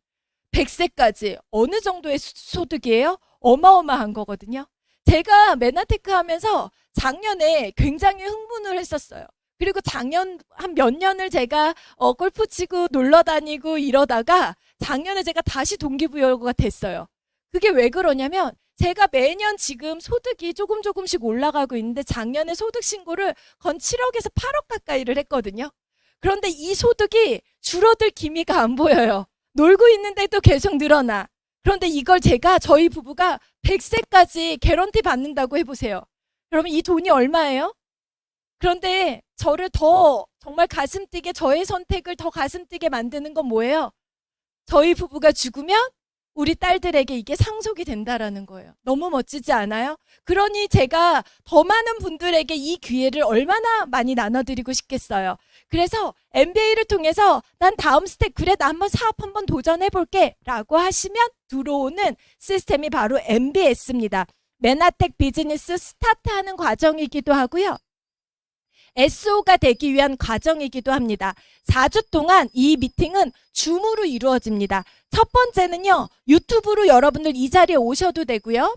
[SPEAKER 1] 100세까지 어느 정도의 소득이에요? 어마어마한 거거든요. 제가 메나테크 하면서 작년에 굉장히 흥분을 했었어요. 그리고 작년 한 몇 년을 제가 골프 치고 놀러 다니고 이러다가 작년에 제가 다시 동기부여가 됐어요. 그게 왜 그러냐면 제가 매년 지금 소득이 조금씩 올라가고 있는데 작년에 소득 신고를 건 7억에서 8억 가까이를 했거든요. 그런데 이 소득이 줄어들 기미가 안 보여요. 놀고 있는데도 계속 늘어나. 그런데 이걸 저희 부부가 100세까지 개런티 받는다고 해보세요. 여러분 이 돈이 얼마예요? 그런데 저를 더 정말 가슴 뛰게 저의 선택을 더 가슴 뛰게 만드는 건 뭐예요? 저희 부부가 죽으면 우리 딸들에게 이게 상속이 된다라는 거예요. 너무 멋지지 않아요? 그러니 제가 더 많은 분들에게 이 기회를 얼마나 많이 나눠드리고 싶겠어요. 그래서 MBA를 통해서 난 다음 스텝 그래 나 한번 사업 한번 도전해볼게 라고 하시면 들어오는 시스템이 바로 MBS입니다. 메나텍 비즈니스 스타트하는 과정이기도 하고요. SO가 되기 위한 과정이기도 합니다. 4주 동안 이 미팅은 줌으로 이루어집니다. 첫 번째는요, 유튜브로 여러분들 이 자리에 오셔도 되고요.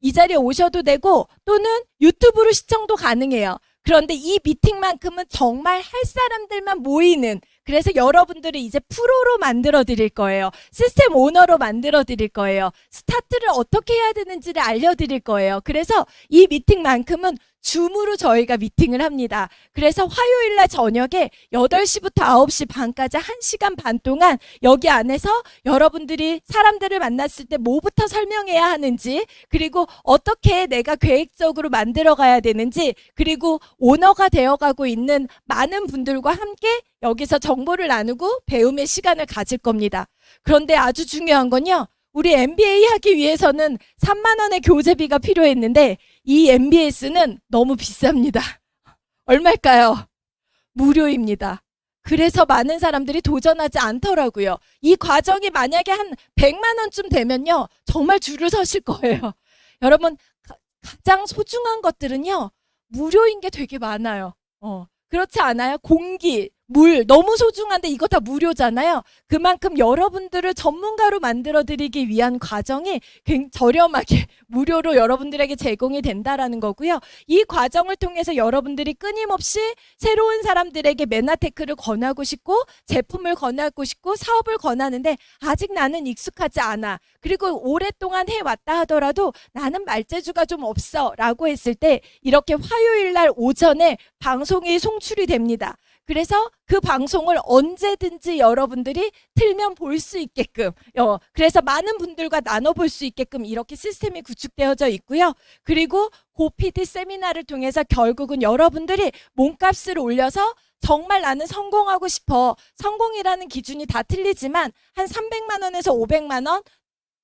[SPEAKER 1] 이 자리에 오셔도 되고 또는 유튜브로 시청도 가능해요. 그런데 이 미팅만큼은 정말 할 사람들만 모이는, 그래서 여러분들을 이제 프로로 만들어 드릴 거예요. 시스템 오너로 만들어 드릴 거예요. 스타트를 어떻게 해야 되는지를 알려 드릴 거예요. 그래서 이 미팅만큼은 줌으로 저희가 미팅을 합니다. 그래서 화요일날 저녁에 8시부터 9시 반까지 1시간 반 동안 여기 안에서 여러분들이 사람들을 만났을 때 뭐부터 설명해야 하는지, 그리고 어떻게 내가 계획적으로 만들어 가야 되는지, 그리고 오너가 되어가고 있는 많은 분들과 함께 여기서 정보를 나누고 배움의 시간을 가질 겁니다. 그런데 아주 중요한 건요, 우리 MBA 하기 위해서는 3만 원의 교재비가 필요했는데 이 MBS는 너무 비쌉니다. 얼마일까요? 무료입니다. 그래서 많은 사람들이 도전하지 않더라고요. 이 과정이 만약에 한 100만 원쯤 되면요, 정말 줄을 서실 거예요. 여러분, 가장 소중한 것들은요, 무료인 게 되게 많아요. 그렇지 않아요? 공기, 물 너무 소중한데 이거 다 무료잖아요. 그만큼 여러분들을 전문가로 만들어드리기 위한 과정이 굉장히 저렴하게 무료로 여러분들에게 제공이 된다라는 거고요. 이 과정을 통해서 여러분들이 끊임없이 새로운 사람들에게 메나테크를 권하고 싶고 제품을 권하고 싶고 사업을 권하는데 아직 나는 익숙하지 않아. 그리고 오랫동안 해왔다 하더라도 나는 말재주가 좀 없어 라고 했을 때 이렇게 화요일날 오전에 방송이 송출이 됩니다. 그래서 그 방송을 언제든지 여러분들이 틀면 볼 수 있게끔, 그래서 많은 분들과 나눠볼 수 있게끔 이렇게 시스템이 구축되어져 있고요. 그리고 고PD 세미나를 통해서 결국은 여러분들이 몸값을 올려서 정말 나는 성공하고 싶어. 성공이라는 기준이 다 틀리지만 한 300만 원에서 500만 원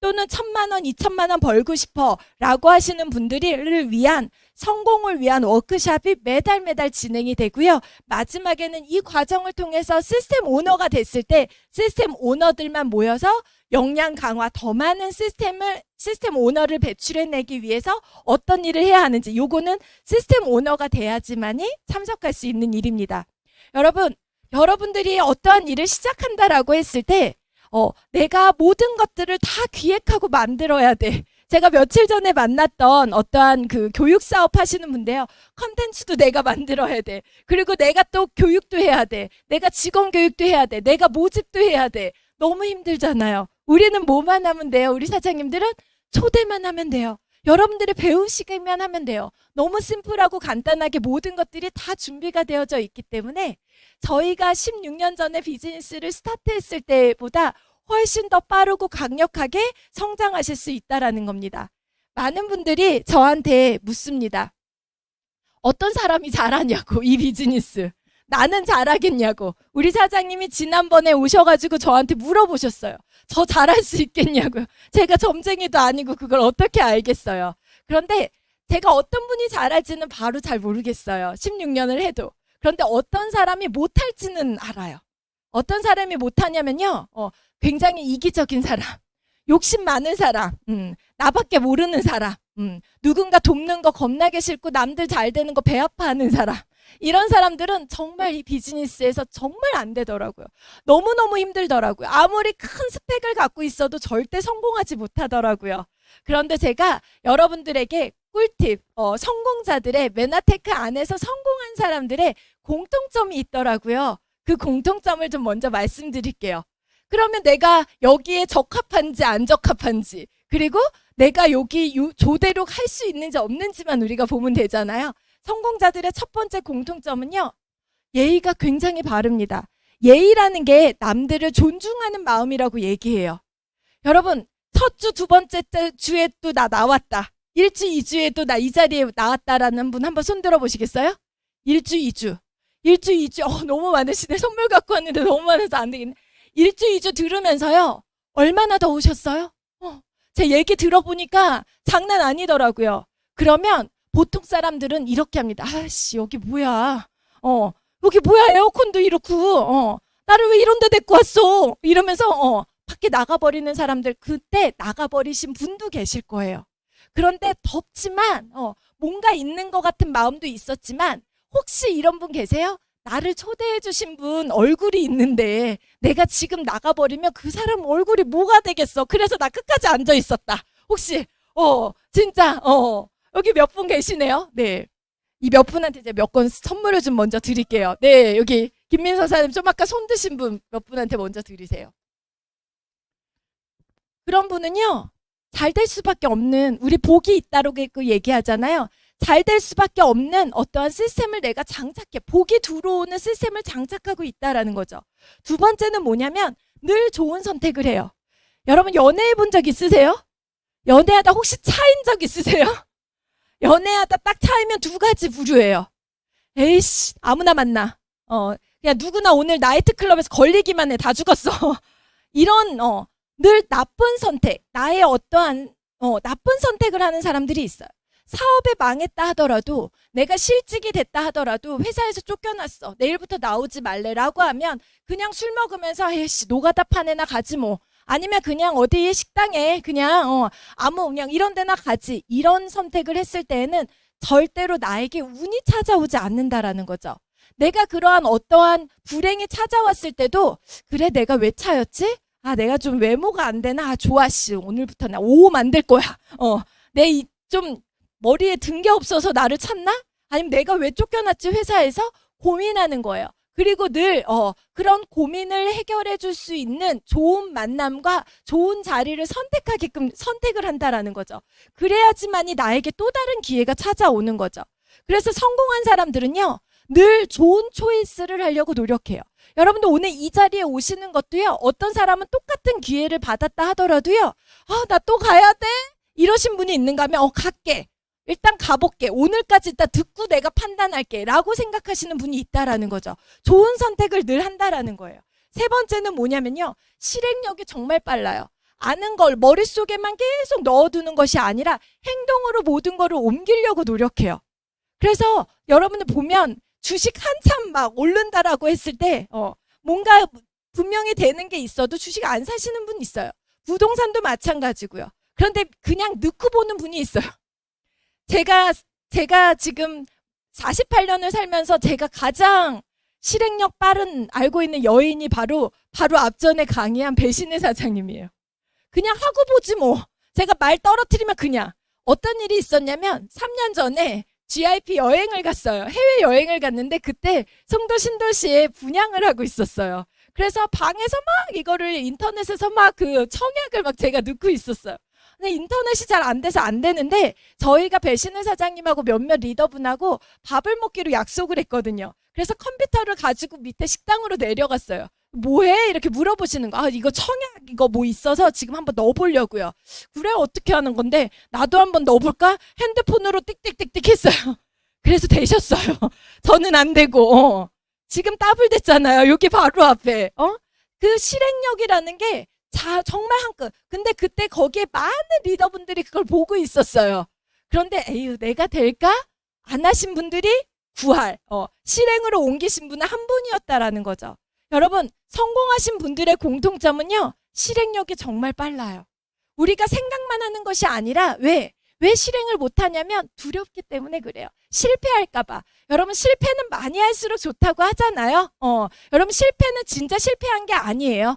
[SPEAKER 1] 또는 1000만 원, 2000만 원 벌고 싶어 라고 하시는 분들을 위한 성공을 위한 워크숍이 매달 진행이 되고요. 마지막에는 이 과정을 통해서 시스템 오너가 됐을 때 시스템 오너들만 모여서 역량 강화, 더 많은 시스템 오너를 배출해내기 위해서 어떤 일을 해야 하는지, 요거는 시스템 오너가 돼야지만이 참석할 수 있는 일입니다. 여러분들이 어떠한 일을 시작한다라고 했을 때 내가 모든 것들을 다 기획하고 만들어야 돼. 제가 며칠 전에 만났던 어떠한 그 교육 사업 하시는 분인데요. 컨텐츠도 내가 만들어야 돼. 그리고 내가 또 교육도 해야 돼. 내가 직원 교육도 해야 돼. 내가 모집도 해야 돼. 너무 힘들잖아요. 우리는 뭐만 하면 돼요? 우리 사장님들은 초대만 하면 돼요. 여러분들이 배우시기만 하면 돼요. 너무 심플하고 간단하게 모든 것들이 다 준비가 되어져 있기 때문에 저희가 16년 전에 비즈니스를 스타트했을 때보다 훨씬 더 빠르고 강력하게 성장하실 수 있다는 겁니다. 많은 분들이 저한테 묻습니다. 어떤 사람이 잘하냐고, 이 비즈니스. 나는 잘하겠냐고. 우리 사장님이 지난번에 오셔가지고 저한테 물어보셨어요. 저 잘할 수 있겠냐고요. 제가 점쟁이도 아니고 그걸 어떻게 알겠어요. 그런데 제가 어떤 분이 잘할지는 바로 잘 모르겠어요. 16년을 해도. 그런데 어떤 사람이 못할지는 알아요. 어떤 사람이 못하냐면요. 굉장히 이기적인 사람, 욕심 많은 사람, 나밖에 모르는 사람, 누군가 돕는 거 겁나게 싫고 남들 잘 되는 거 배 아파하는 사람. 이런 사람들은 정말 이 비즈니스에서 정말 안 되더라고요. 너무너무 힘들더라고요. 아무리 큰 스펙을 갖고 있어도 절대 성공하지 못하더라고요. 그런데 제가 여러분들에게 꿀팁, 성공자들의 메나테크 안에서 성공한 사람들의 공통점이 있더라고요. 그 공통점을 좀 먼저 말씀드릴게요. 그러면 내가 여기에 적합한지 안 적합한지, 그리고 내가 여기 조대로 할 수 있는지 없는지만 우리가 보면 되잖아요. 성공자들의 첫 번째 공통점은요, 예의가 굉장히 바릅니다. 예의라는 게 남들을 존중하는 마음이라고 얘기해요. 여러분, 첫 주, 두 번째 주에 또 나 나왔다. 1주, 2주에도 나 이 자리에 나왔다라는 분 한번 손 들어 보시겠어요? 1주, 2주. 1주, 2주. 너무 많으시네. 선물 갖고 왔는데 너무 많아서 안 되겠네. 1주, 2주 들으면서요, 얼마나 더 오셨어요? 제 얘기 들어보니까 장난 아니더라고요. 그러면 보통 사람들은 이렇게 합니다. 아씨, 여기 뭐야? 여기 뭐야? 에어컨도 이렇고, 나를 왜 이런 데 데리고 왔어? 이러면서, 밖에 나가버리는 사람들, 그때 나가버리신 분도 계실 거예요. 그런데 덥지만, 뭔가 있는 것 같은 마음도 있었지만, 혹시 이런 분 계세요? 나를 초대해 주신 분 얼굴이 있는데 내가 지금 나가버리면 그 사람 얼굴이 뭐가 되겠어? 그래서 나 끝까지 앉아 있었다. 혹시 진짜 여기 몇 분 계시네요? 네. 이 몇 분한테 이제 몇 건 선물을 좀 먼저 드릴게요. 네, 여기 김민서 사장님 좀 아까 손 드신 분 몇 분한테 먼저 드리세요. 그런 분은요, 잘 될 수밖에 없는, 우리 복이 있다고 얘기하잖아요. 잘 될 수밖에 없는 어떠한 시스템을 내가 장착해, 복이 들어오는 시스템을 장착하고 있다라는 거죠. 두 번째는 뭐냐면 늘 좋은 선택을 해요. 여러분, 연애해 본 적 있으세요? 연애하다 혹시 차인 적 있으세요? 연애하다 딱 차이면 두 가지 부류예요. 에이씨, 아무나 만나. 그냥 누구나 오늘 나이트클럽에서 걸리기만 해. 다 죽었어. 이런 늘 나쁜 선택, 나의 어떠한 나쁜 선택을 하는 사람들이 있어요. 사업에 망했다 하더라도, 내가 실직이 됐다 하더라도, 회사에서 쫓겨났어, 내일부터 나오지 말래라고 하면 그냥 술 먹으면서 에이씨, 노가다 파내나 가지 뭐, 아니면 그냥 어디 식당에 그냥 그냥 이런 데나 가지, 이런 선택을 했을 때에는 절대로 나에게 운이 찾아오지 않는다라는 거죠. 내가 그러한 어떠한 불행이 찾아왔을 때도, 그래 내가 왜 차였지? 내가 좀 외모가 안 되나? 좋아 씨, 오늘부터 나 5 만들 거야. 내 좀 머리에 든 게 없어서 나를 찾나? 아니면 내가 왜 쫓겨났지 회사에서? 고민하는 거예요. 그리고 늘 그런 고민을 해결해 줄 수 있는 좋은 만남과 좋은 자리를 선택하게끔 선택을 한다라는 거죠. 그래야지만이 나에게 또 다른 기회가 찾아오는 거죠. 그래서 성공한 사람들은요, 늘 좋은 초이스를 하려고 노력해요. 여러분들 오늘 이 자리에 오시는 것도요, 어떤 사람은 똑같은 기회를 받았다 하더라도요, 나 또 가야 돼? 이러신 분이 있는가 하면 갈게. 일단 가볼게. 오늘까지 일단 듣고 내가 판단할게 라고 생각하시는 분이 있다라는 거죠. 좋은 선택을 늘 한다라는 거예요. 세 번째는 뭐냐면요, 실행력이 정말 빨라요. 아는 걸 머릿속에만 계속 넣어두는 것이 아니라 행동으로 모든 거를 옮기려고 노력해요. 그래서 여러분들 보면 주식 한참 막 오른다라고 했을 때 뭔가 분명히 되는 게 있어도 주식 안 사시는 분 있어요. 부동산도 마찬가지고요. 그런데 그냥 넣고 보는 분이 있어요. 제가 지금 48년을 살면서 제가 가장 실행력 빠른 알고 있는 여인이 바로 앞전에 강의한 배신의 사장님이에요. 그냥 하고 보지 뭐. 제가 말 떨어뜨리면 그냥. 어떤 일이 있었냐면 3년 전에 GIP 여행을 갔어요. 해외 여행을 갔는데 그때 송도 신도시에 분양을 하고 있었어요. 그래서 방에서 막 이거를 인터넷에서 막 그 청약을 막 제가 넣고 있었어요. 근데 인터넷이 잘 안 돼서 안 되는데 저희가 배신의 사장님하고 몇몇 리더분하고 밥을 먹기로 약속을 했거든요. 그래서 컴퓨터를 가지고 밑에 식당으로 내려갔어요. 뭐해? 이렇게 물어보시는 거. 이거 청약 이거 뭐 있어서 지금 한번 넣어보려고요. 그래, 어떻게 하는 건데? 나도 한번 넣어볼까? 핸드폰으로 띡띡띡띡 했어요. 그래서 되셨어요. 저는 안 되고 지금 따블 됐잖아요. 여기 바로 앞에 그 실행력이라는 게 정말 한 끗. 근데 그때 거기에 많은 리더분들이 그걸 보고 있었어요. 그런데 에휴 내가 될까? 안 하신 분들이 구할 실행으로 옮기신 분은 한 분이었다라는 거죠. 여러분 성공하신 분들의 공통점은요. 실행력이 정말 빨라요. 우리가 생각만 하는 것이 아니라 왜 실행을 못하냐면 두렵기 때문에 그래요. 실패할까봐. 여러분 실패는 많이 할수록 좋다고 하잖아요. 여러분 실패는 진짜 실패한 게 아니에요.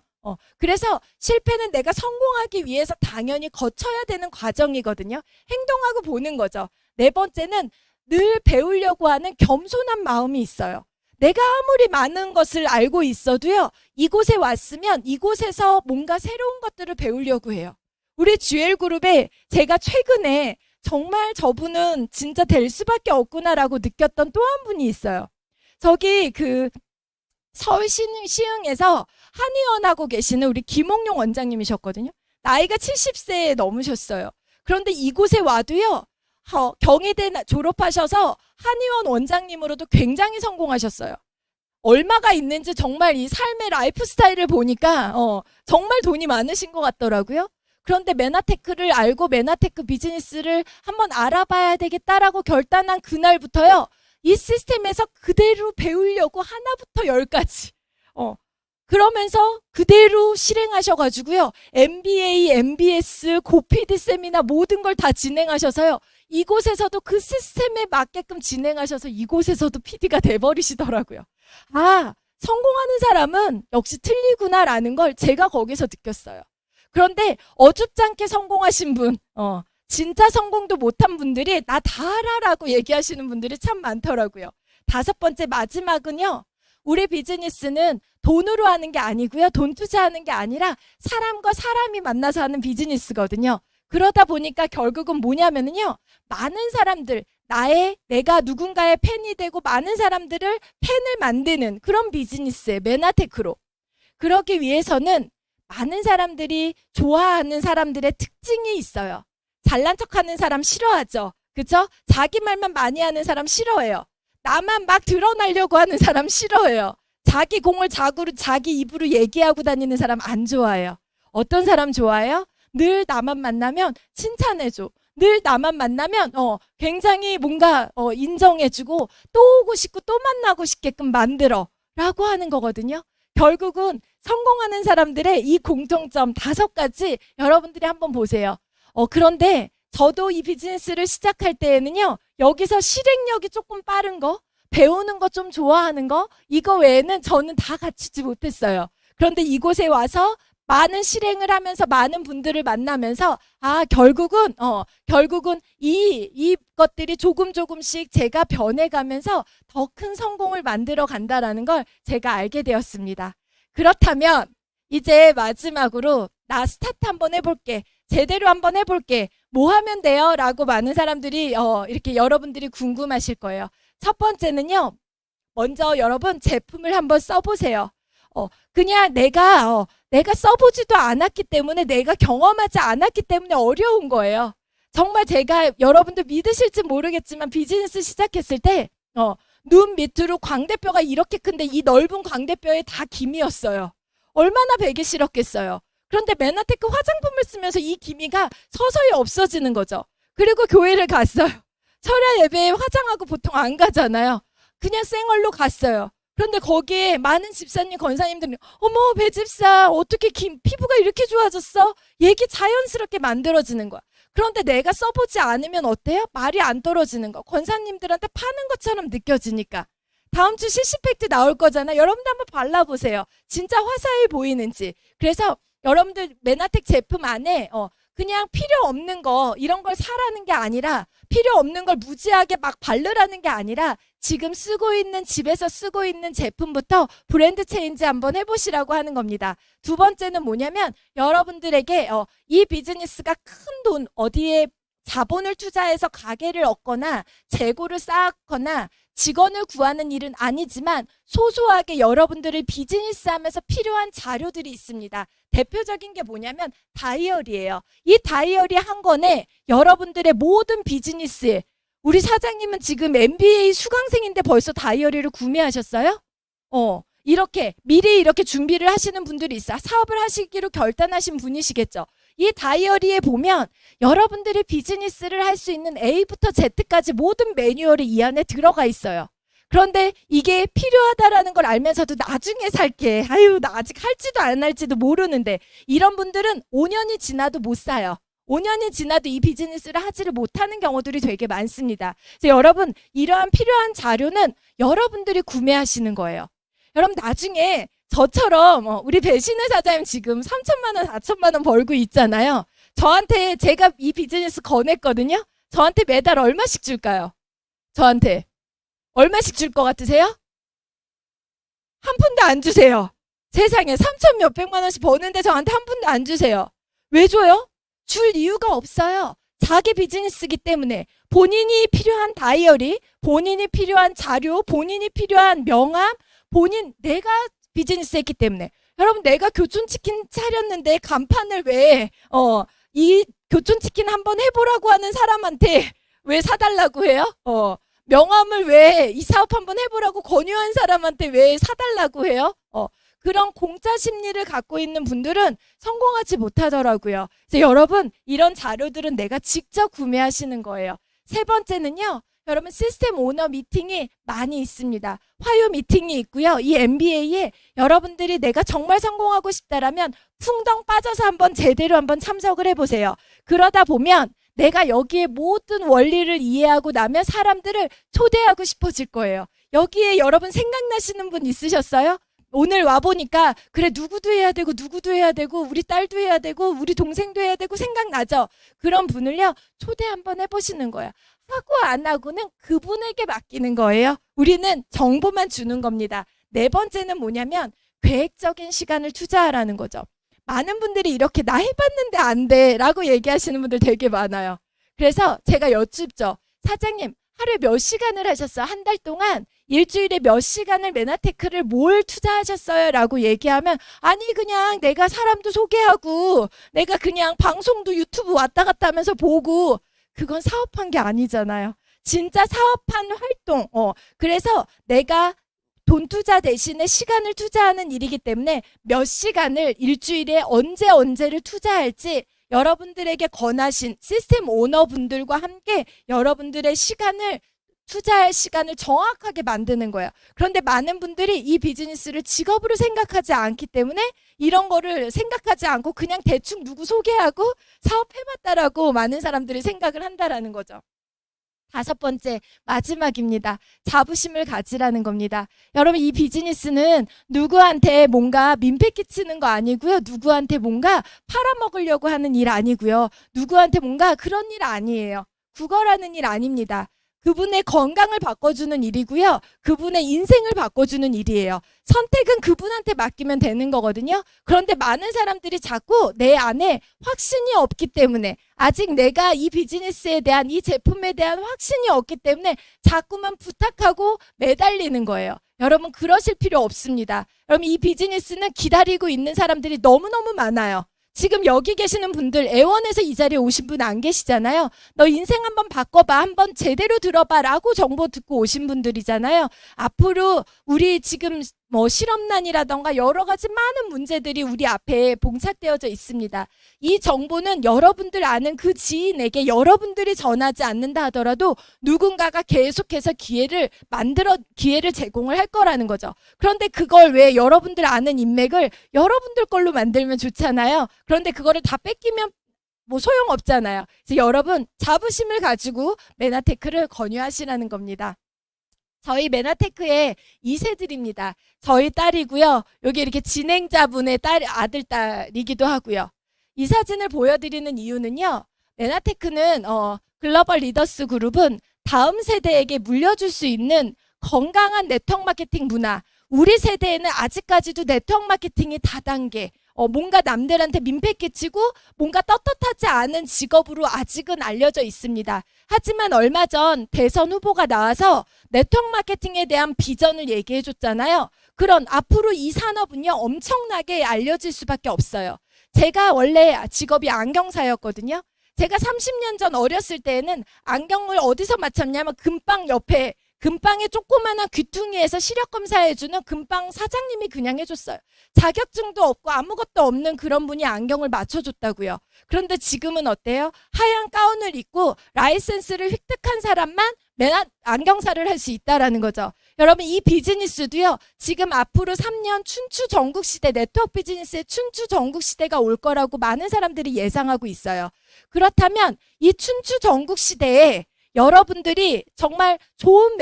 [SPEAKER 1] 그래서 실패는 내가 성공하기 위해서 당연히 거쳐야 되는 과정이거든요. 행동하고 보는 거죠. 네 번째는 늘 배우려고 하는 겸손한 마음이 있어요. 내가 아무리 많은 것을 알고 있어도요. 이곳에 왔으면 이곳에서 뭔가 새로운 것들을 배우려고 해요. 우리 GL그룹에 제가 최근에 정말 저분은 진짜 될 수밖에 없구나라고 느꼈던 또 한 분이 있어요. 저기 그 서울 시흥에서 한의원 하고 계시는 우리 김홍용 원장님이셨거든요. 나이가 70세 넘으셨어요. 그런데 이곳에 와도요. 경희대 졸업하셔서 한의원 원장님으로도 굉장히 성공하셨어요. 얼마가 있는지 정말 이 삶의 라이프 스타일을 보니까 정말 돈이 많으신 것 같더라고요. 그런데 메나테크를 알고 메나테크 비즈니스를 한번 알아봐야 되겠다라고 결단한 그날부터요. 이 시스템에서 그대로 배우려고 하나부터 열까지 그러면서 그대로 실행하셔가지고요. MBA, MBS, 고피디 세미나 모든 걸 다 진행하셔서요. 이곳에서도 그 시스템에 맞게끔 진행하셔서 이곳에서도 PD가 돼버리시더라고요. 아, 성공하는 사람은 역시 틀리구나라는 걸 제가 거기서 느꼈어요. 그런데 어줍지 않게 성공하신 분, 진짜 성공도 못한 분들이 나 다 알아라고 얘기하시는 분들이 참 많더라고요. 다섯 번째 마지막은요. 우리 비즈니스는 돈으로 하는 게 아니고요. 돈 투자하는 게 아니라 사람과 사람이 만나서 하는 비즈니스거든요. 그러다 보니까 결국은 뭐냐면요. 많은 사람들, 내가 누군가의 팬이 되고 많은 사람들을 팬을 만드는 그런 비즈니스의 메나테크로. 그러기 위해서는 많은 사람들이 좋아하는 사람들의 특징이 있어요. 잘난 척하는 사람 싫어하죠. 그죠? 자기 말만 많이 하는 사람 싫어해요. 나만 막 드러나려고 하는 사람 싫어해요. 자기 공을 자기 입으로 얘기하고 다니는 사람 안 좋아해요. 어떤 사람 좋아해요? 늘 나만 만나면 칭찬해줘. 늘 나만 만나면 굉장히 뭔가 인정해주고 또 오고 싶고 또 만나고 싶게끔 만들어 라고 하는 거거든요. 결국은 성공하는 사람들의 이 공통점 5가지 여러분들이 한번 보세요. 그런데 저도 이 비즈니스를 시작할 때에는요. 여기서 실행력이 조금 빠른 거, 배우는 거 좀 좋아하는 거 이거 외에는 저는 다 갖추지 못했어요. 그런데 이곳에 와서 많은 실행을 하면서 많은 분들을 만나면서 결국은 이것들이 조금씩 제가 변해가면서 더 큰 성공을 만들어 간다라는 걸 제가 알게 되었습니다. 그렇다면 이제 마지막으로 나 스타트 한번 해볼게. 제대로 한번 해볼게. 뭐 하면 돼요? 라고 많은 사람들이 이렇게 여러분들이 궁금하실 거예요. 첫 번째는요. 먼저 여러분 제품을 한번 써보세요. 그냥 내가 써보지도 않았기 때문에 내가 경험하지 않았기 때문에 어려운 거예요. 정말 제가 여러분들 믿으실지 모르겠지만 비즈니스 시작했을 때 눈 밑으로 광대뼈가 이렇게 큰데 이 넓은 광대뼈에 다 기미였어요. 얼마나 베기 싫었겠어요. 그런데 메나테크 화장품을 쓰면서 이 기미가 서서히 없어지는 거죠. 그리고 교회를 갔어요. 철야 예배에 화장하고 보통 안 가잖아요. 그냥 생얼로 갔어요. 그런데 거기에 많은 집사님, 권사님들이 어머 배집사 어떻게 피부가 이렇게 좋아졌어? 얘기 자연스럽게 만들어지는 거야. 그런데 내가 써보지 않으면 어때요? 말이 안 떨어지는 거. 권사님들한테 파는 것처럼 느껴지니까. 다음 주 CC팩트 나올 거잖아. 여러분들 한번 발라보세요. 진짜 화사해 보이는지. 그래서 여러분들 메나텍 제품 안에 그냥 필요 없는 거 이런 걸 사라는 게 아니라 필요 없는 걸 무지하게 막 바르라는 게 아니라 지금 쓰고 있는 집에서 쓰고 있는 제품부터 브랜드 체인지 한번 해보시라고 하는 겁니다. 두 번째는 뭐냐면 여러분들에게 이 비즈니스가 큰 돈 어디에 자본을 투자해서 가게를 얻거나 재고를 쌓거나 직원을 구하는 일은 아니지만 소소하게 여러분들을 비즈니스하면서 필요한 자료들이 있습니다. 대표적인 게 뭐냐면 다이어리예요. 이 다이어리 한 권에 여러분들의 모든 비즈니스에 우리 사장님은 지금 MBA 수강생인데 벌써 다이어리를 구매하셨어요? 이렇게 미리 이렇게 준비를 하시는 분들이 있어. 사업을 하시기로 결단하신 분이시겠죠. 이 다이어리에 보면 여러분들이 비즈니스를 할 수 있는 A부터 Z까지 모든 매뉴얼이 이 안에 들어가 있어요. 그런데 이게 필요하다라는 걸 알면서도 나중에 살게. 아유, 나 아직 할지도 안 할지도 모르는데, 이런 분들은 5년이 지나도 못 사요. 5년이 지나도 이 비즈니스를 하지를 못하는 경우들이 되게 많습니다. 그래서 여러분, 이러한 필요한 자료는 여러분들이 구매하시는 거예요. 여러분, 나중에 저처럼 우리 배신의 사장님 지금 3천만 원, 4천만 원 벌고 있잖아요. 저한테 제가 이 비즈니스 거냈거든요. 저한테 매달 얼마씩 줄까요? 저한테 얼마씩 줄 것 같으세요? 한 푼도 안 주세요. 세상에 3천 몇백만 원씩 버는데 저한테 한 푼도 안 주세요. 왜 줘요? 줄 이유가 없어요. 자기 비즈니스이기 때문에 본인이 필요한 다이어리, 본인이 필요한 자료, 본인이 필요한 명함, 내가 비즈니스 했기 때문에. 여러분, 내가 교촌치킨 차렸는데 간판을 이 교촌치킨 한번 해보라고 하는 사람한테 왜 사달라고 해요? 명함을 왜 이 사업 한번 해보라고 권유한 사람한테 왜 사달라고 해요? 그런 공짜 심리를 갖고 있는 분들은 성공하지 못하더라고요. 그래서 여러분, 이런 자료들은 내가 직접 구매하시는 거예요. 세 번째는요, 여러분, 시스템 오너 미팅이 많이 있습니다. 화요 미팅이 있고요. 이 MBA에 여러분들이 내가 정말 성공하고 싶다라면 풍덩 빠져서 제대로 한번 참석을 해보세요. 그러다 보면 내가 여기에 모든 원리를 이해하고 나면 사람들을 초대하고 싶어질 거예요. 여기에 여러분 생각나시는 분 있으셨어요? 오늘 와보니까 그래, 누구도 해야 되고 누구도 해야 되고 우리 딸도 해야 되고 우리 동생도 해야 되고 생각나죠? 그런 분을요, 초대 한번 해보시는 거예요. 하고 안 하고는 그분에게 맡기는 거예요. 우리는 정보만 주는 겁니다. 네 번째는 뭐냐면 계획적인 시간을 투자하라는 거죠. 많은 분들이 이렇게 나 해봤는데 안 돼 라고 얘기하시는 분들 되게 많아요. 그래서 제가 여쭙죠. 사장님, 하루에 몇 시간을 하셨어요? 한 달 동안 일주일에 몇 시간을 메나테크를 뭘 투자하셨어요? 라고 얘기하면, 아니 그냥 내가 사람도 소개하고 내가 그냥 방송도 유튜브 왔다 갔다 하면서 보고. 그건 사업한 게 아니잖아요. 진짜 사업한 활동. 그래서 내가 돈 투자 대신에 시간을 투자하는 일이기 때문에 몇 시간을 일주일에 언제를 투자할지 여러분들에게 권하신 시스템 오너분들과 함께 여러분들의 투자할 시간을 정확하게 만드는 거예요. 그런데 많은 분들이 이 비즈니스를 직업으로 생각하지 않기 때문에 이런 거를 생각하지 않고 그냥 대충 누구 소개하고 사업해봤다라고 많은 사람들이 생각을 한다라는 거죠. 다섯 번째, 마지막입니다. 자부심을 가지라는 겁니다. 여러분, 이 비즈니스는 누구한테 뭔가 민폐 끼치는 거 아니고요. 누구한테 뭔가 팔아먹으려고 하는 일 아니고요. 누구한테 뭔가 그런 일 아니에요. 구걸하는 일 아닙니다. 그분의 건강을 바꿔주는 일이고요. 그분의 인생을 바꿔주는 일이에요. 선택은 그분한테 맡기면 되는 거거든요. 그런데 많은 사람들이 자꾸 내 안에 확신이 없기 때문에, 아직 내가 이 비즈니스에 대한, 이 제품에 대한 확신이 없기 때문에 자꾸만 부탁하고 매달리는 거예요. 여러분, 그러실 필요 없습니다. 여러분, 이 비즈니스는 기다리고 있는 사람들이 너무너무 많아요. 지금 여기 계시는 분들, 애원에서 이 자리에 오신 분 안 계시잖아요. 너 인생 한번 바꿔봐, 한번 제대로 들어봐 라고 정보 듣고 오신 분들이잖아요. 앞으로 우리 지금 실업난이라던가 여러 가지 많은 문제들이 우리 앞에 봉착되어져 있습니다. 이 정보는 여러분들 아는 그 지인에게 여러분들이 전하지 않는다 하더라도 누군가가 계속해서 기회를 제공을 할 거라는 거죠. 그런데 그걸 왜 여러분들 아는 인맥을 여러분들 걸로 만들면 좋잖아요. 그런데 그거를 다 뺏기면 소용없잖아요. 그래서 여러분, 자부심을 가지고 메나테크를 권유하시라는 겁니다. 저희 메나테크의 2세들입니다. 저희 딸이고요. 여기 이렇게 진행자분의 아들, 딸이기도 하고요. 이 사진을 보여드리는 이유는요. 메나테크는 글로벌 리더스 그룹은 다음 세대에게 물려줄 수 있는 건강한 네트워크 마케팅 문화. 우리 세대에는 아직까지도 네트워크 마케팅이 다단계, 뭔가 남들한테 민폐 끼치고 뭔가 떳떳하지 않은 직업으로 아직은 알려져 있습니다. 하지만 얼마 전 대선 후보가 나와서 네트워크 마케팅에 대한 비전을 얘기해 줬잖아요. 그런 앞으로 이 산업은요, 엄청나게 알려질 수밖에 없어요. 제가 원래 직업이 안경사였거든요. 제가 30년 전 어렸을 때에는 안경을 어디서 맞췄냐면 금빵 옆에 금빵의 조그마한 귀퉁이에서 시력 검사해주는 금빵 사장님이 그냥 해줬어요. 자격증도 없고 아무것도 없는 그런 분이 안경을 맞춰줬다고요. 그런데 지금은 어때요? 하얀 가운을 입고 라이센스를 획득한 사람만 안경사를 할 수 있다라는 거죠. 여러분, 이 비즈니스도요, 지금 앞으로 3년 춘추 전국시대, 네트워크 비즈니스의 춘추 전국시대가 올 거라고 많은 사람들이 예상하고 있어요. 그렇다면 이 춘추 전국시대에 여러분들이 정말 좋은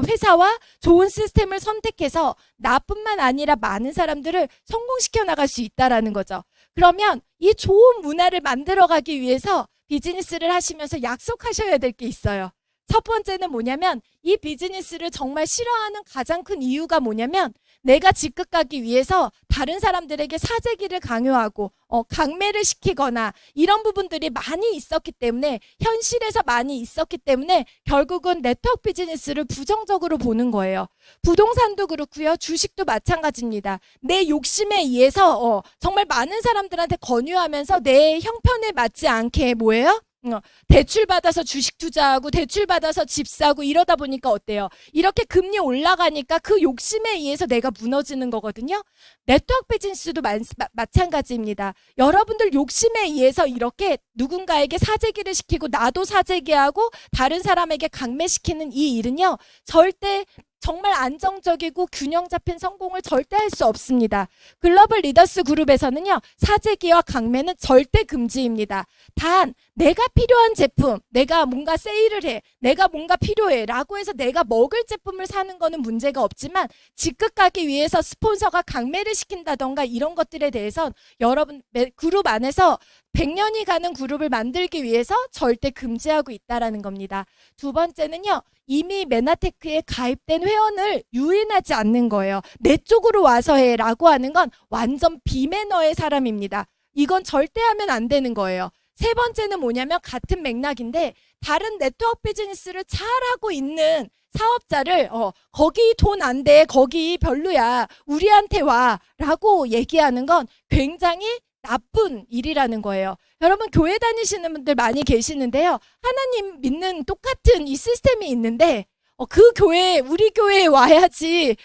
[SPEAKER 1] 회사와 좋은 시스템을 선택해서 나뿐만 아니라 많은 사람들을 성공시켜 나갈 수 있다라는 거죠. 그러면 이 좋은 문화를 만들어가기 위해서 비즈니스를 하시면서 약속하셔야 될 게 있어요. 첫 번째는 뭐냐면, 이 비즈니스를 정말 싫어하는 가장 큰 이유가 뭐냐면, 내가 직급 가기 위해서 다른 사람들에게 사재기를 강요하고 강매를 시키거나 이런 부분들이 많이 있었기 때문에, 현실에서 많이 있었기 때문에 결국은 네트워크 비즈니스를 부정적으로 보는 거예요. 부동산도 그렇고요, 주식도 마찬가지입니다. 내 욕심에 의해서 정말 많은 사람들한테 권유하면서 내 형편에 맞지 않게 뭐예요? 대출 받아서 주식 투자하고 대출 받아서 집 사고 이러다 보니까 어때요? 이렇게 금리 올라가니까 그 욕심에 의해서 내가 무너지는 거거든요. 네트워크 비즈니스도 마찬가지입니다. 여러분들 욕심에 의해서 이렇게 누군가에게 사재기를 시키고 나도 사재기하고 다른 사람에게 강매시키는 이 일은요, 절대 정말 안정적이고 균형 잡힌 성공을 절대 할 수 없습니다. 글로벌 리더스 그룹에서는요, 사재기와 강매는 절대 금지입니다. 단 내가 필요한 제품, 내가 뭔가 세일을 해, 내가 뭔가 필요해 라고 해서 내가 먹을 제품을 사는 거는 문제가 없지만, 직급 가기 위해서 스폰서가 강매를 시킨다던가 이런 것들에 대해선 여러분 그룹 안에서 100년이 가는 그룹을 만들기 위해서 절대 금지하고 있다라는 겁니다. 두 번째는요, 이미 메나테크에 가입된 회원을 유인하지 않는 거예요. 내 쪽으로 와서 해 라고 하는 건 완전 비매너의 사람입니다. 이건 절대 하면 안 되는 거예요. 세 번째는 뭐냐면, 같은 맥락인데 다른 네트워크 비즈니스를 잘하고 있는 사업자를 거기 돈 안 돼, 거기 별로야, 우리한테 와 라고 얘기하는 건 굉장히 나쁜 일이라는 거예요. 여러분, 교회 다니시는 분들 많이 계시는데요, 하나님 믿는 똑같은 이 시스템이 있는데 그 교회, 우리 교회에 와야지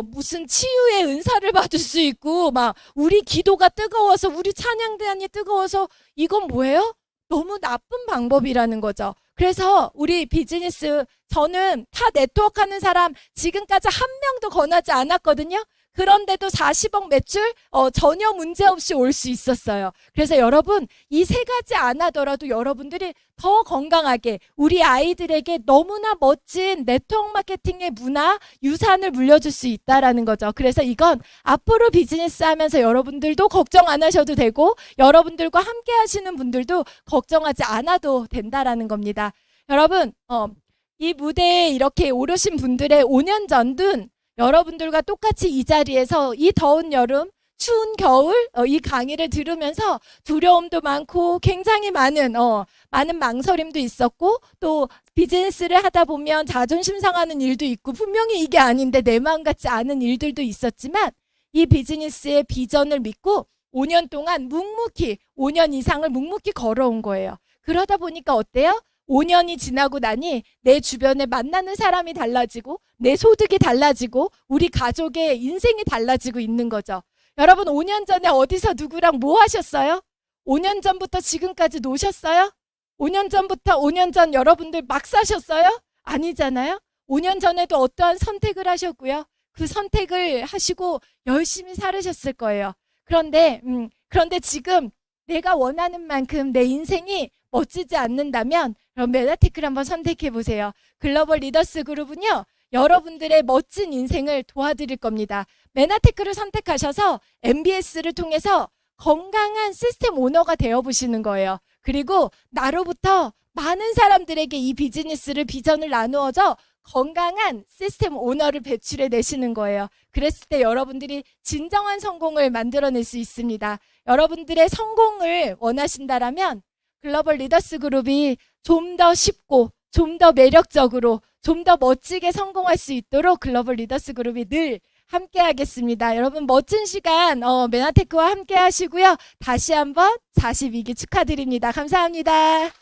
[SPEAKER 1] 무슨 치유의 은사를 받을 수 있고 막 우리 기도가 뜨거워서, 우리 찬양대안이 뜨거워서, 이건 뭐예요? 너무 나쁜 방법이라는 거죠. 그래서 우리 비즈니스, 저는 타 네트워크 하는 사람 지금까지 한 명도 권하지 않았거든요. 그런데도 40억 매출 전혀 문제 없이 올 수 있었어요. 그래서 여러분, 이 세 가지 안 하더라도 여러분들이 더 건강하게 우리 아이들에게 너무나 멋진 네트워크 마케팅의 문화, 유산을 물려줄 수 있다라는 거죠. 그래서 이건 앞으로 비즈니스 하면서 여러분들도 걱정 안 하셔도 되고, 여러분들과 함께 하시는 분들도 걱정하지 않아도 된다라는 겁니다. 여러분, 이 무대에 이렇게 오르신 분들의 5년 전든 여러분들과 똑같이 이 자리에서 이 더운 여름, 추운 겨울 이 강의를 들으면서 두려움도 많고 굉장히 많은 망설임도 있었고, 또 비즈니스를 하다 보면 자존심 상하는 일도 있고, 분명히 이게 아닌데 내 마음 같지 않은 일들도 있었지만, 이 비즈니스의 비전을 믿고 5년 동안 묵묵히, 5년 이상을 묵묵히 걸어온 거예요. 그러다 보니까 어때요? 5년이 지나고 나니 내 주변에 만나는 사람이 달라지고, 내 소득이 달라지고, 우리 가족의 인생이 달라지고 있는 거죠. 여러분, 5년 전에 어디서 누구랑 뭐 하셨어요? 5년 전부터 지금까지 노셨어요? 5년 전 여러분들 막 사셨어요? 아니잖아요. 5년 전에도 어떠한 선택을 하셨고요, 그 선택을 하시고 열심히 살으셨을 거예요. 그런데 지금 내가 원하는 만큼 내 인생이 멋지지 않는다면 그럼 메나테크를 한번 선택해 보세요. 글로벌 리더스 그룹은요, 여러분들의 멋진 인생을 도와드릴 겁니다. 메나테크를 선택하셔서 MBS를 통해서 건강한 시스템 오너가 되어보시는 거예요. 그리고 나로부터 많은 사람들에게 이 비전을 나누어져 건강한 시스템 오너를 배출해 내시는 거예요. 그랬을 때 여러분들이 진정한 성공을 만들어낼 수 있습니다. 여러분들의 성공을 원하신다라면 글로벌 리더스 그룹이 좀 더 쉽고 좀 더 매력적으로 좀 더 멋지게 성공할 수 있도록 글로벌 리더스 그룹이 늘 함께 하겠습니다. 여러분 멋진 시간 메나테크와 함께 하시고요. 다시 한번 42기 축하드립니다. 감사합니다.